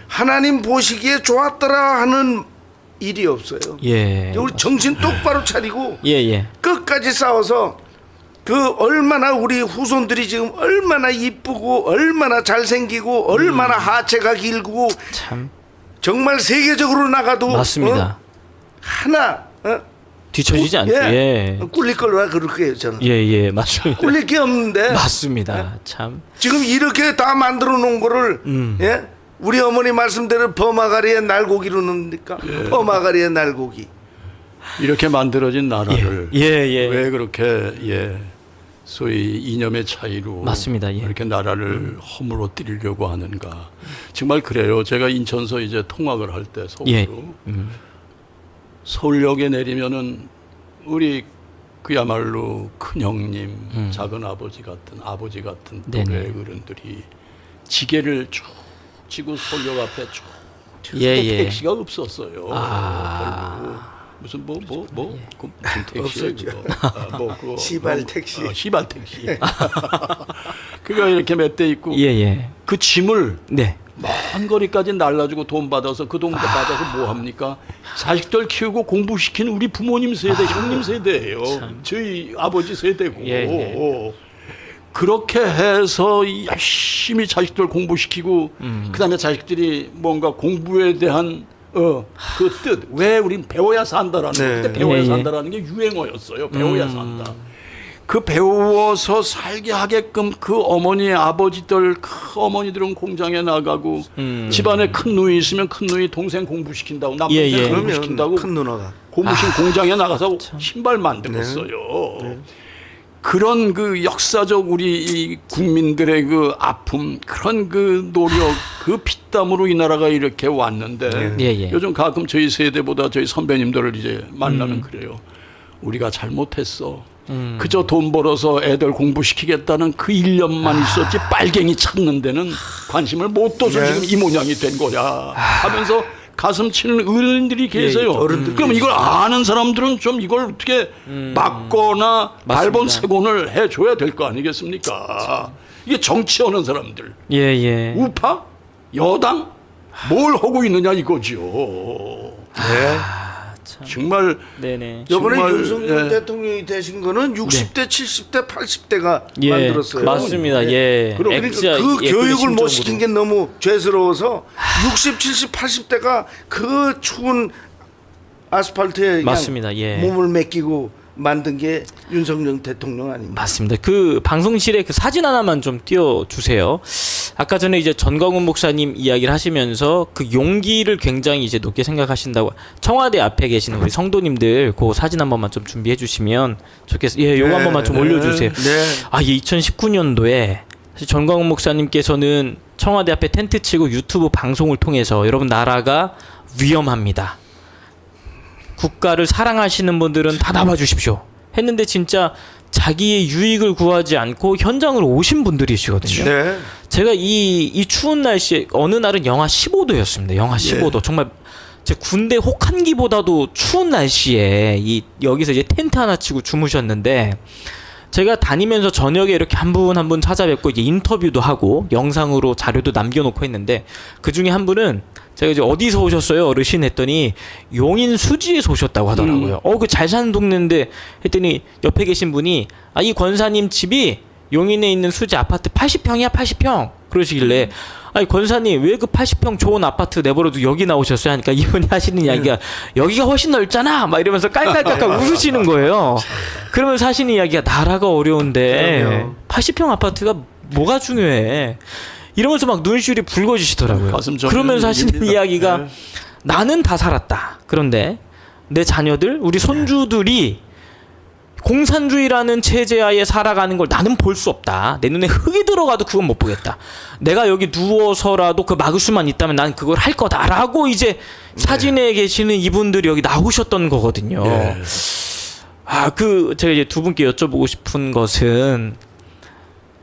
하나님 보시기에 좋았더라 하는 일이 없어요. 예. 우리 정신 똑바로 차리고 예. 끝까지 싸워서 그 얼마나 우리 후손들이 지금 얼마나 이쁘고 얼마나 잘생기고 얼마나 하체가 길고 참. 정말 세계적으로 나가도 맞습니다. 하나 뒤처지지 않죠. 예. 꿀릴 걸로 그렇게 해요 저는. 예, 맞습니다. 꿀릴 게 없는데 맞습니다. 참. 지금 이렇게 다 만들어 놓은 거를 예? 우리 어머니 말씀대로 범아가리의 날고기로 넣습니까? 범아가리의 날고기. 이렇게 만들어진 나라를 예. 왜 그렇게 소위 이념의 차이로 맞습니다. 예. 이렇게 나라를 허물어뜨리려고 하는가. 정말 그래요. 제가 인천서 이제 통학을 할 때 서울로 예. 서울역에 내리면은 우리 그야말로 큰 형님, 작은 아버지 같은 또래 네네. 어른들이 지게를 쭉 지고 서울역 앞에 쭉 예. 택시가 없었어요. 별로. 무슨 그 무슨 택시예요? 그거 시발 택시. 시발 택시. 그거 이렇게 몇 대 있고 예. 그 짐을 네. 먼 거리까지 날라주고 돈 받아서 그 돈 받아서 뭐 합니까? 자식들 키우고 공부시킨 우리 부모님 세대, 형님 세대예요. 저희 아버지 세대고. 예. 그렇게 해서 열심히 자식들 공부시키고 그다음에 자식들이 뭔가 공부에 대한 그 뜻, 왜 우린 배워야 산다라는 그때 배워야 산다라는 게 유행어였어요. 배워야 산다. 그 배워서 살게 하게끔 그 어머니 아버지들 그 어머니들은 공장에 나가고 집안에 큰 누이 있으면 큰 누이 동생 공부시킨다고 남동생 공부시킨다고 큰 누나가 공장에 나가서 신발 만들었어요. 그런 그 역사적 우리 이 국민들의 그 아픔, 그런 그 노력, 그 피땀으로 이 나라가 이렇게 왔는데 예. 요즘 가끔 저희 세대보다 저희 선배님들을 이제 만나면 그래요. 우리가 잘못했어. 그저 돈 벌어서 애들 공부시키겠다는 그 일념만 있었지 빨갱이 찾는 데는 관심을 못 둬서 지금 이 모양이 된 거야 하면서 가슴 치는 어른들이 계세요. 그럼 이걸 아는 사람들은 좀 이걸 어떻게 막거나 발본색원을 해줘야 될 거 아니겠습니까? 이게 정치하는 사람들, 예. 우파, 여당 뭘 하고 있느냐 이거죠. 네. 정말 네네. 이번에 정말, 윤석열 예. 대통령이 되신 거는 60대, 70대, 80대가 예, 만들었어요. 맞습니다. 예. 그러니까 진짜 그 예쁘게 교육을 심적으로. 못 시킨 게 너무 죄스러워서 60, 70, 80대가 그 추운 아스팔트에 그냥 맞습니다. 예. 몸을 맡기고 만든 게 윤석열 대통령 아닙니까? 맞습니다. 그 방송실에 그 사진 하나만 좀 띄워주세요. 아까 전에 이제 전광훈 목사님 이야기를 하시면서 그 용기를 굉장히 이제 높게 생각하신다고 청와대 앞에 계시는 우리 성도님들 그 사진 한 번만 좀 준비해 주시면 좋겠어요. 예, 요거 한 번만 좀 올려주세요. 네. 아, 이 2019년도에 사실 전광훈 목사님께서는 청와대 앞에 텐트 치고 유튜브 방송을 통해서 여러분 나라가 위험합니다. 국가를 사랑하시는 분들은 다 나와 주십시오. 했는데 진짜 자기의 유익을 구하지 않고 현장으로 오신 분들이시거든요. 네. 제가 이 추운 날씨에 어느 날은 영하 15도였습니다. 영하 15도. 정말 제 군대 혹한기보다도 추운 날씨에 여기서 이제 텐트 하나 치고 주무셨는데 제가 다니면서 저녁에 이렇게 한 분 한 분 찾아뵙고 이제 인터뷰도 하고 영상으로 자료도 남겨놓고 했는데 그 중에 한 분은 제가 이제 어디서 오셨어요? 어르신 했더니 용인 수지에서 오셨다고 하더라고요. 그 잘 사는 동네인데 했더니 옆에 계신 분이 이 권사님 집이 용인에 있는 수지 아파트 80평이야 80평 그러시길래 아니 권사님 왜 그 80평 좋은 아파트 내버려도 여기 나오셨어요? 하니까 이분이 하시는 이야기가 여기가 훨씬 넓잖아 막 이러면서 깔깔깔깔 웃으시는 거예요. 그러면서 하시는 이야기가 나라가 어려운데 그럼요. 80평 아파트가 뭐가 중요해 이러면서 막 눈시울이 붉어지시더라고요. 가슴 저리는 그러면서 하시는 얘기입니다. 이야기가 네. 나는 다 살았다. 그런데 내 자녀들 우리 손주들이 공산주의라는 체제하에 살아가는 걸 나는 볼 수 없다. 내 눈에 흙이 들어가도 그건 못 보겠다. 내가 여기 누워서라도 그 막을 수만 있다면 난 그걸 할 거다라고 이제 사진에 계시는 이분들이 여기 나오셨던 거거든요. 예. 제가 이제 두 분께 여쭤보고 싶은 것은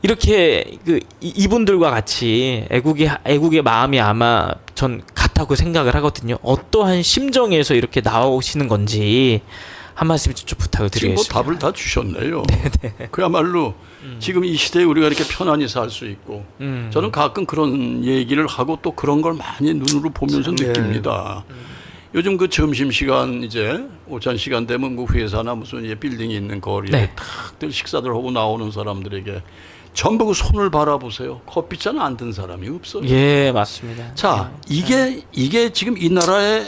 이렇게 이분들과 같이 애국의 마음이 아마 전 같다고 생각을 하거든요. 어떠한 심정에서 이렇게 나오시는 건지 한 말씀 좀 부탁을 지금 뭐 드리겠습니다. 답을 다 주셨네요. 그야말로 지금 이 시대에 우리가 이렇게 편안히 살 수 있고 저는 가끔 그런 얘기를 하고 또 그런 걸 많이 눈으로 보면서 느낍니다. 요즘 그 점심시간 이제 오찬 시간 되면 그 회사나 무슨 이제 빌딩이 있는 거리에 네. 탁들 식사들 하고 나오는 사람들에게 전부 그 손을 바라보세요. 커피잔 안 든 사람이 없어요. 예, 맞습니다. 자, 이게 지금 이 나라의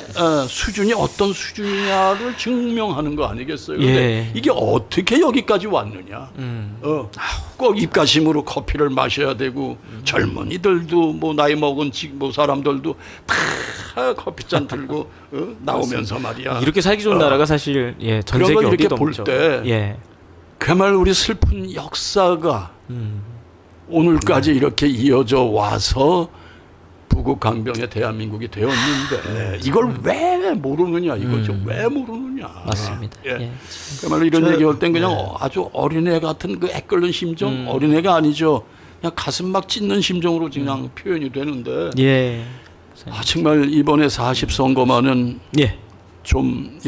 수준이 어떤 수준이냐를 증명하는 거 아니겠어요? 근데 예. 이게 어떻게 여기까지 왔느냐? 꼭 입가심으로 커피를 마셔야 되고 젊은이들도 뭐 나이 먹은 뭐 사람들도 다 커피잔 들고 나오면서 말이야. 이렇게 살기 좋은 나라가 사실 전 그런 세계 걸 이렇게 어디도 볼 없죠. 때 예. 그야말로 우리 슬픈 역사가 오늘까지 이렇게 이어져 와서 부국 강병의 대한민국이 되었는데 이걸 왜 모르느냐 이거죠. 왜 모르느냐. 맞습니다. 예. 예. 그야말로 이런 얘기할 땐 그냥 아주 어린애 같은 그 애끓는 심정, 어린애가 아니죠. 그냥 가슴 막 찢는 심정으로 그냥 표현이 되는데 예. 정말 이번에 40선거만은 예. 좀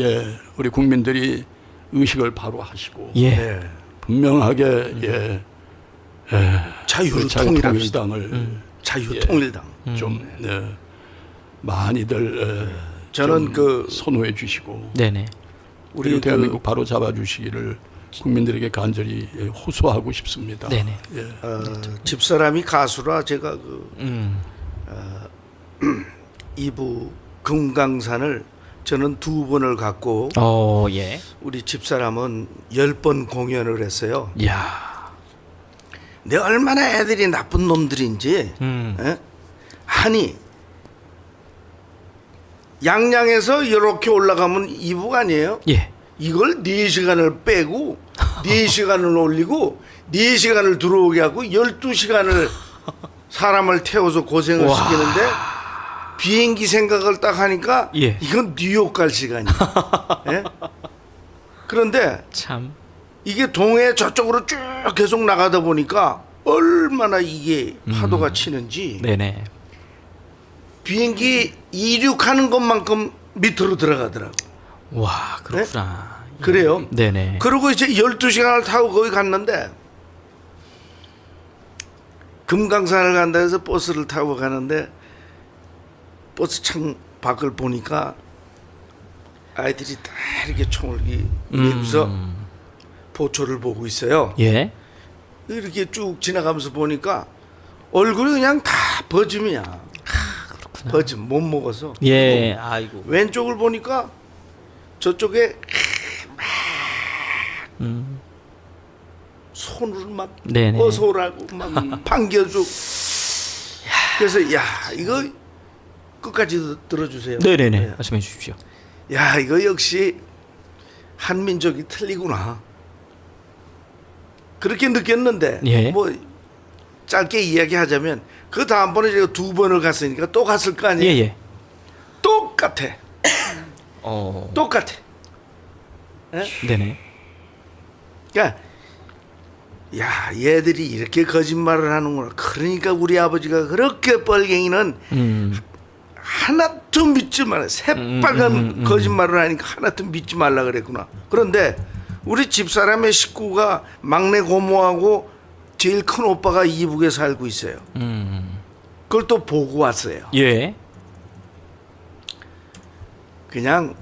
우리 국민들이 의식을 바로 하시고 예. 네. 분명하게 자유통일당을 자유통일당. 좀 많이들 저는 좀 선호해 주시고 네네. 우리 우리 대한민국 바로 잡아주시기를 국민들에게 간절히 호소하고 싶습니다. 네네. 집사람이 가수라 제가 2부 금강산을 저는 2번을 갔고 예. 우리 집사람은 10번 공연을 했어요. 야. 내 얼마나 애들이 나쁜 놈들인지 하니 양양에서 이렇게 올라가면 2부 아니에요? 예. 이걸 4시간을 빼고 4시간을 올리고 4시간을 들어오게 하고 12시간을 사람을 태워서 고생을 와. 시키는데 비행기 생각을 딱 하니까 예. 이건 뉴욕 갈 시간이야. 예? 그런데 참. 이게 동해 저쪽으로 쭉 계속 나가다 보니까 얼마나 이게 파도가 치는지 네네. 비행기 이륙하는 것만큼 밑으로 들어가더라고. 와, 그렇구나. 그래요? 네네. 그리고 이제 12시간을 타고 거기 갔는데 금강산을 간다 해서 버스를 타고 가는데 버스 창 밖을 보니까 아이들이 다 이렇게 총을 메고서 보초를 보고 있어요. 예. 이렇게 쭉 지나가면서 보니까 얼굴이 그냥 다 버짐이야. 버짐 못 먹어서. 예. 아이고. 왼쪽을 보니까 저쪽에 손을 막 네네. 어서 오라고 막 반겨주고. 그래서 야 이거 끝까지 들어주세요. 네네네. 네. 말씀해 주십시오. 야 이거 역시 한민족이 틀리구나. 그렇게 느꼈는데 예. 뭐 짧게 이야기하자면 그 다음번에 제가 2번을 갔으니까 또 갔을 거 아니에요. 예예. 똑같아. 똑같아. 네네. 그러니까 야 얘들이 이렇게 거짓말을 하는구나. 그러니까 우리 아버지가 그렇게 뻘갱이는 하나도 믿지 말라. 새빨간 거짓말을 하니까 하나도 믿지 말라 그랬구나. 그런데 우리 집사람의 식구가 막내 고모하고 제일 큰 오빠가 이북에 살고 있어요. 그걸 또 보고 왔어요. 예. 그냥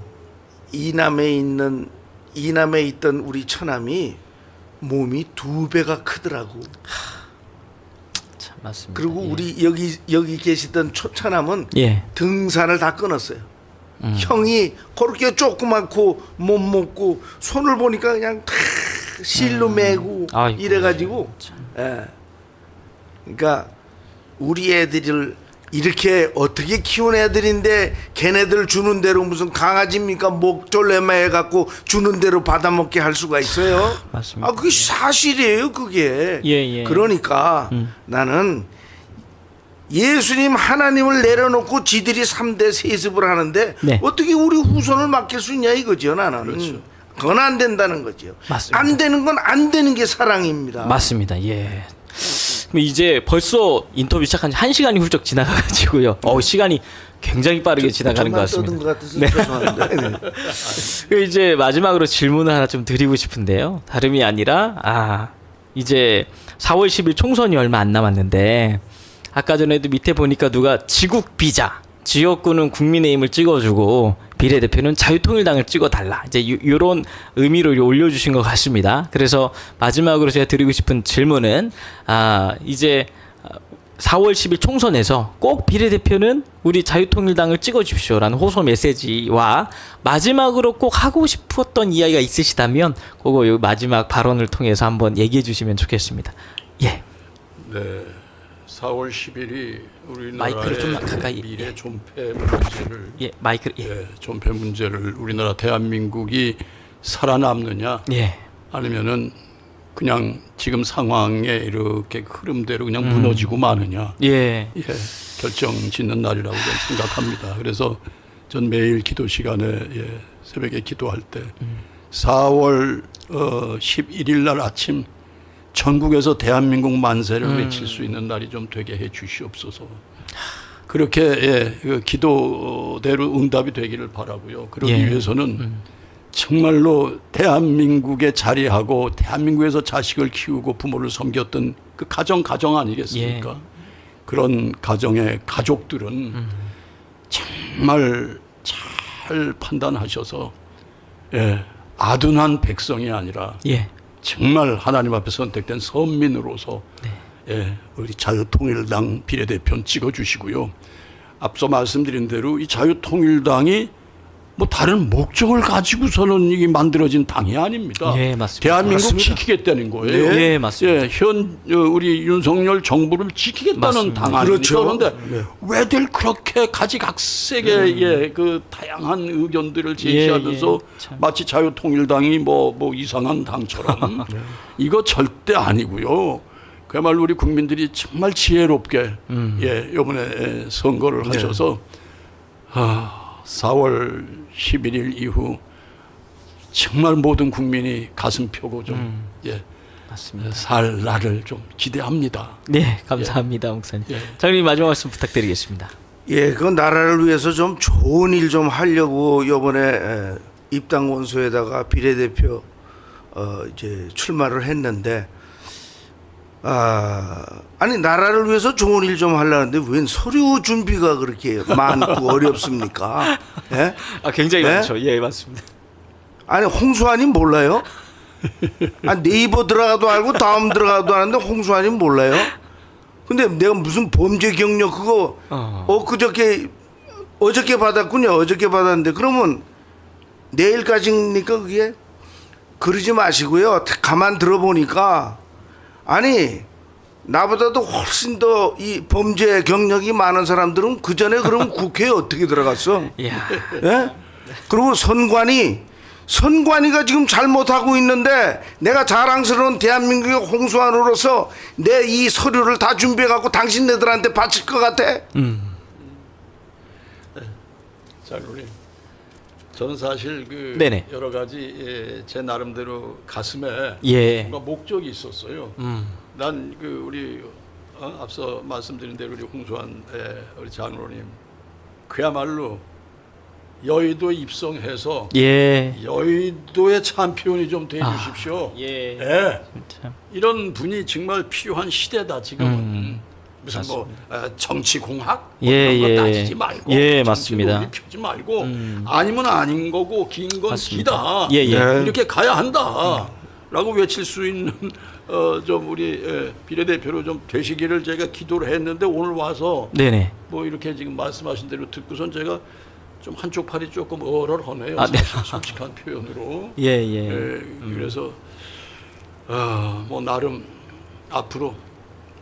이남에 있던 우리 처남이 몸이 2배가 크더라고. 참 맞습니다. 그리고 예. 우리 여기 계시던 초처남은 예. 등산을 다 끊었어요. 형이 그렇게 조그맣고 못 먹고 손을 보니까 그냥 다 실로 매고 아이고, 이래가지고. 예. 그러니까 우리 애들을 이렇게 어떻게 키운 애들인데 걔네들 주는 대로 무슨 강아지입니까? 목졸레마 해갖고 주는 대로 받아먹게 할 수가 있어요? 맞습니다. 아 그게 사실이에요 그게. 예. 그러니까 나는 예수님 하나님을 내려놓고 지들이 3대 세습을 하는데 네. 어떻게 우리 후손을 맡길 수 있냐 이거죠 나는. 그렇죠. 그건 안 된다는 거죠. 맞습니다. 안 되는 건 안 되는 게 사랑입니다. 맞습니다. 예. 그럼 이제 벌써 인터뷰 시작한 지 1시간이 훌쩍 지나가가지고요. 시간이 굉장히 빠르게 지나가는 것 저만 같습니다. 떠든 것 같아서 죄송한데. 네. 그 이제 마지막으로 질문을 하나 좀 드리고 싶은데요. 다름이 아니라 이제 4월 10일 총선이 얼마 안 남았는데 아까 전에도 밑에 보니까 누가 지국 비자 지역구는 국민의힘을 찍어주고 비례대표는 자유통일당을 찍어달라. 이제 요런 의미로 올려주신 것 같습니다. 그래서 마지막으로 제가 드리고 싶은 질문은 이제 4월 10일 총선에서 꼭 비례대표는 우리 자유통일당을 찍어주십시오라는 호소 메시지와 마지막으로 꼭 하고 싶었던 이야기가 있으시다면 그거 요 마지막 발언을 통해서 한번 얘기해 주시면 좋겠습니다. 예. 네. 4월 10일이 마이크를 좀만 우리나라의 가까이, 미래 예. 존폐 문제를 마이크 존폐 문제를 우리나라 대한민국이 살아남느냐 예. 아니면은 그냥 지금 상황에 이렇게 흐름대로 그냥 무너지고 마느냐 예. 결정 짓는 날이라고 저는 생각합니다. 그래서 전 매일 기도 시간에 새벽에 기도할 때 4월 11일 날 아침 전국에서 대한민국 만세를 외칠 수 있는 날이 좀 되게 해 주시옵소서. 그렇게 그 기도대로 응답이 되기를 바라고요. 그러기 위해서는 정말로 대한민국에 자리하고 대한민국에서 자식을 키우고 부모를 섬겼던 그 가정 아니겠습니까? 그런 가정의 가족들은 정말 잘 판단하셔서 아둔한 백성이 아니라 정말 하나님 앞에 선택된 선민으로서 우리 자유통일당 비례대표는 찍어주시고요. 앞서 말씀드린 대로 이 자유통일당이 뭐 다른 목적을 가지고서는 이게 만들어진 당이 아닙니다. 예, 맞습니다. 대한민국 맞습니다. 지키겠다는 거예요. 네. 예, 맞습니다. 예, 우리 윤석열 정부를 지키겠다는 맞습니다. 당 아닙니까? 그렇죠. 그런데 네. 왜들 그렇게 가지각색의 예, 그 다양한 의견들을 제시하면서 예, 참. 마치 자유통일당이 뭐 이상한 당처럼 이거 절대 아니고요. 그야말로 우리 국민들이 정말 지혜롭게 예, 이번에 선거를 하셔서 4월 11일 이후 정말 모든 국민이 가슴 펴고 좀 예, 맞습니다. 살 날을 좀 기대합니다. 네, 감사합니다, 목사님. 예. 장로님 마지막 말씀 부탁드리겠습니다. 예, 그 나라를 위해서 좀 좋은 일 좀 하려고 이번에 입당 원소에다가 비례대표 이제 출마를 했는데 아니 나라를 위해서 좋은 일 좀 하려는데 웬 서류 준비가 그렇게 많고 어렵습니까? 예? 굉장히 네? 많죠. 예, 맞습니다. 아니 홍수아님 몰라요? 네이버 들어가도 알고 다음 들어가도 아는데 홍수아님 몰라요? 근데 내가 무슨 범죄 경력 그거 어저께 받았군요. 어저께 받았는데 그러면 내일까지입니까 그게? 그러지 마시고요. 가만 들어보니까 아니 나보다도 훨씬 더 이 범죄 경력이 많은 사람들은 그 전에 그럼 국회에 어떻게 들어갔어? 이야. 예? 그리고 선관위가 지금 잘못하고 있는데 내가 자랑스러운 대한민국의 홍수환으로서 내 이 서류를 다 준비해갖고 당신네들한테 바칠 것 같아? 장로님, 저는 사실 그 네네. 여러 가지 예, 제 나름대로 가슴에 예. 뭔가 목적이 있었어요. 난 그 우리 앞서 말씀드린 대로 우리 홍수환 우리 장로님 그야말로 여의도에 입성해서 예. 여의도의 챔피언이 좀 돼 주십시오. 예. 예. 참. 이런 분이 정말 필요한 시대다 지금은. 무슨 뭐 정치 공학 예, 이런 거 예. 따지지 말고 예, 정치 맞습니다. 논리 펴지 말고 아니면 아닌 거고 긴 건 맞습니다. 기다. 예, 예. 네. 이렇게 가야 한다라고 외칠 수 있는 좀 우리 비례대표로 좀 되시기를 제가 기도를 했는데 오늘 와서 네네. 뭐 이렇게 지금 말씀하신 대로 듣고선 제가 좀 한쪽 팔이 조금 얼얼하네요. 네. 사실 솔직한 표현으로. 예, 예. 그래서 뭐 나름 앞으로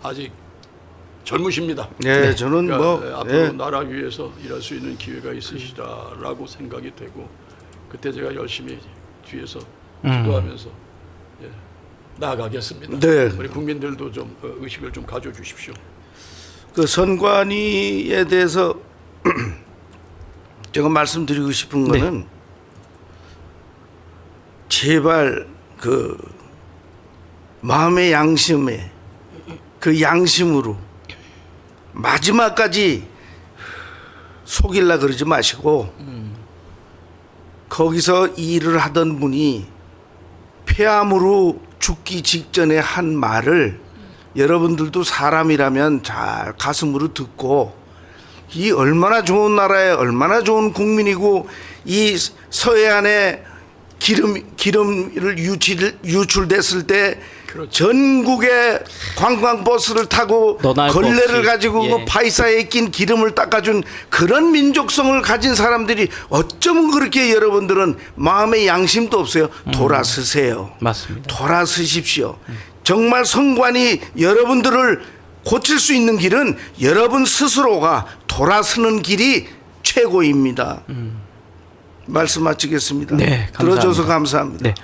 아직 젊으십니다. 네, 저는 앞으로 예. 나라 위해서 일할 수 있는 기회가 있으시다라고 생각이 되고 그때 제가 열심히 뒤에서 기도하면서 예, 나아가겠습니다. 네. 우리 국민들도 좀 의식을 좀 가져주십시오. 그 선관위에 대해서 제가 말씀드리고 싶은 거는 제발 그 마음의 양심에 그 양심으로 마지막까지 속일라 그러지 마시고 거기서 일을 하던 분이 폐암으로 죽기 직전에 한 말을 여러분들도 사람이라면 잘 가슴으로 듣고 이 얼마나 좋은 나라에 얼마나 좋은 국민이고 이 서해안에 기름을 유출됐을 때 그렇죠. 전국에 관광버스를 타고 너나 할 거 걸레를 없이. 가지고 예. 그 파이사에 낀 기름을 닦아준 그런 민족성을 가진 사람들이 어쩌면 그렇게 여러분들은 마음의 양심도 없어요. 돌아서세요. 맞습니다. 돌아서십시오. 정말 선관위 여러분들을 고칠 수 있는 길은 여러분 스스로가 돌아서는 길이 최고입니다. 말씀 마치겠습니다. 네, 감사합니다. 들어줘서 감사합니다. 네.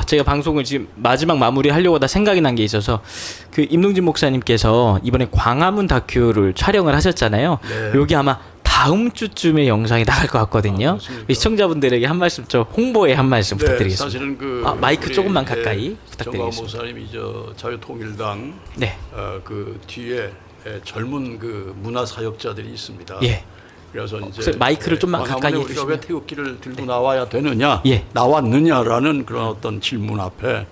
제가 방송을 지금 마지막 마무리하려고 하다 생각이 난 게 있어서 그 임동진 목사님께서 이번에 광화문 다큐를 촬영을 하셨잖아요. 네. 여기 아마 다음 주쯤에 영상이 나갈 것 같거든요. 그렇습니까? 시청자분들에게 한 말씀, 저 홍보에 한 말씀 부탁드리겠습니다. 사실은 그 마이크 우리, 조금만 가까이 정광 부탁드리겠습니다. 목사님이 자유통일당 네. 그 뒤에 젊은 그 문화 사역자들이 있습니다. 예. 그래서 이제 목사님, 마이크를 좀만 광화문에 가까이 우리가 해주시면. 왜 태극기를 들고 나와야 되느냐, 예. 나왔느냐라는 그런 어떤 질문 앞에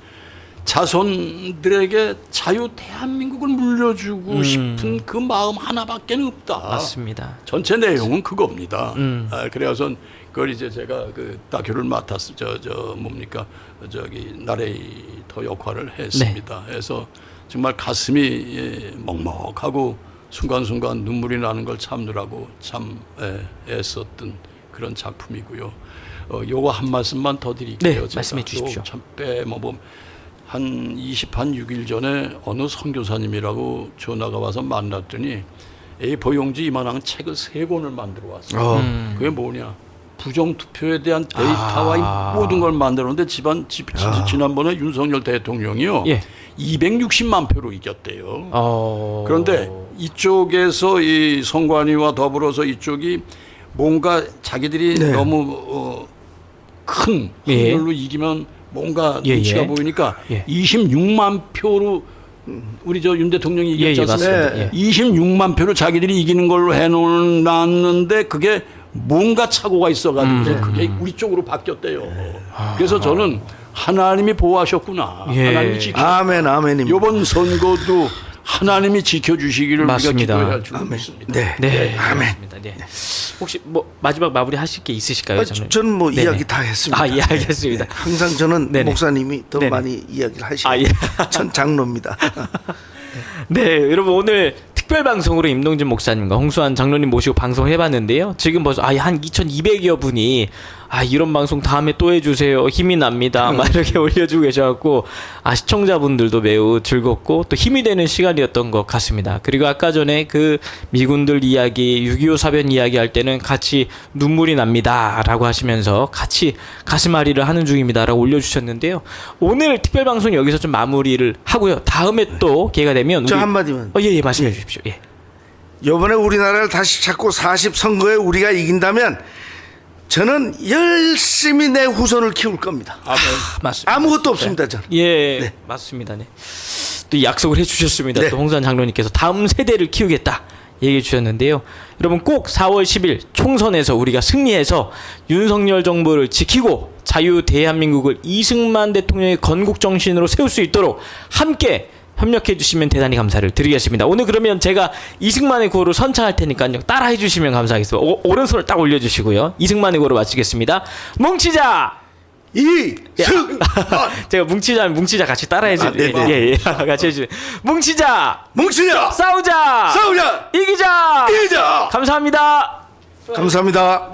자손들에게 자유 대한민국을 물려주고 싶은 그 마음 하나밖에는 없다. 맞습니다. 전체 내용은 그겁니다. 그래서 그걸 이제 제가 그 다큐를 맡았을 뭡니까 저기 나레이터 역할을 했습니다. 그래서 정말 가슴이 먹먹하고 순간순간 눈물이 나는 걸 참느라고 참 애썼던 그런 작품이고요. 요거 한 말씀만 더 드릴게요. 네, 말씀해 주십시오. 참 한 26일 전에 어느 선교사님이라고 전화가 와서 만났더니 A4 용지 이만한 책을 3권을 만들어 왔어요. 그게 뭐냐? 부정투표에 대한 데이터와 이 모든 걸 만들었는데 지난번에 윤석열 대통령이요. 예. 260만 표로 이겼대요. 그런데 어. 이쪽에서 이 선관위와 더불어서 이쪽이 뭔가 자기들이 너무 큰 예. 확률로 이기면 뭔가 예, 눈치가 예. 보이니까 예. 26만 표로 우리 저 윤 대통령이 예, 이겼지 예, 않습니까? 맞습니다. 예. 26만 표로 자기들이 이기는 걸로 해놓았는데 그게 뭔가 착오가 있어가지고 그게 우리 쪽으로 바뀌었대요. 그래서 저는 하나님이 보호하셨구나. 예. 하나님이 지켜. 아멘, 아멘입니다. 이번 선거도 하나님이 지켜주시기를 맞습니다. 우리가 기도해야 줄 믿습니다. 네. 네, 아멘. 알겠습니다. 네. 혹시 뭐 마지막 마무리 하실 게 있으실까요? 저는 뭐 네네. 이야기 다 했습니다. 예, 알겠습니다. 항상 저는 네네. 목사님이 더 네네. 많이 이야기를 하시고 예. 전 장로입니다. 네, 여러분 오늘 특별 방송으로 임동진 목사님과 홍수환 장로님 모시고 방송해봤는데요. 지금 벌써 한 2,200여 분이 이런 방송 다음에 또 해주세요. 힘이 납니다. 막 이렇게 올려주고 계셔갖고 시청자분들도 매우 즐겁고 또 힘이 되는 시간이었던 것 같습니다. 그리고 아까 전에 그 미군들 이야기, 6.25 사변 이야기 할 때는 같이 눈물이 납니다라고 하시면서 같이 가슴앓이를 하는 중입니다라고 올려주셨는데요. 오늘 특별 방송 여기서 좀 마무리를 하고요. 다음에 또 기회가 되면 저 한마디만. 예, 말씀해 주십시오. 예. 이번에 우리나라를 다시 찾고 40 선거에 우리가 이긴다면 저는 열심히 내 후손을 키울 겁니다. 맞습니다. 아무것도 없습니다, 저는. 예, 맞습니다. 네. 또 약속을 해주셨습니다. 네. 또 홍수환 장로님께서 다음 세대를 키우겠다 얘기해 주셨는데요. 여러분 꼭 4월 10일 총선에서 우리가 승리해서 윤석열 정부를 지키고 자유 대한민국을 이승만 대통령의 건국 정신으로 세울 수 있도록 함께 협력해 주시면 대단히 감사를 드리겠습니다. 오늘 그러면 제가 이승만의 구호를 선창할 테니까요. 따라해 주시면 감사하겠습니다. 오른손을 딱 올려주시고요. 이승만의 구호로 마치겠습니다. 뭉치자! 제가 뭉치자 같이 따라해 주세요. 네네. 예. 같이 해주세요. 뭉치자! 뭉치자! 싸우자! 싸우자! 이기자! 이기자! 감사합니다. 감사합니다.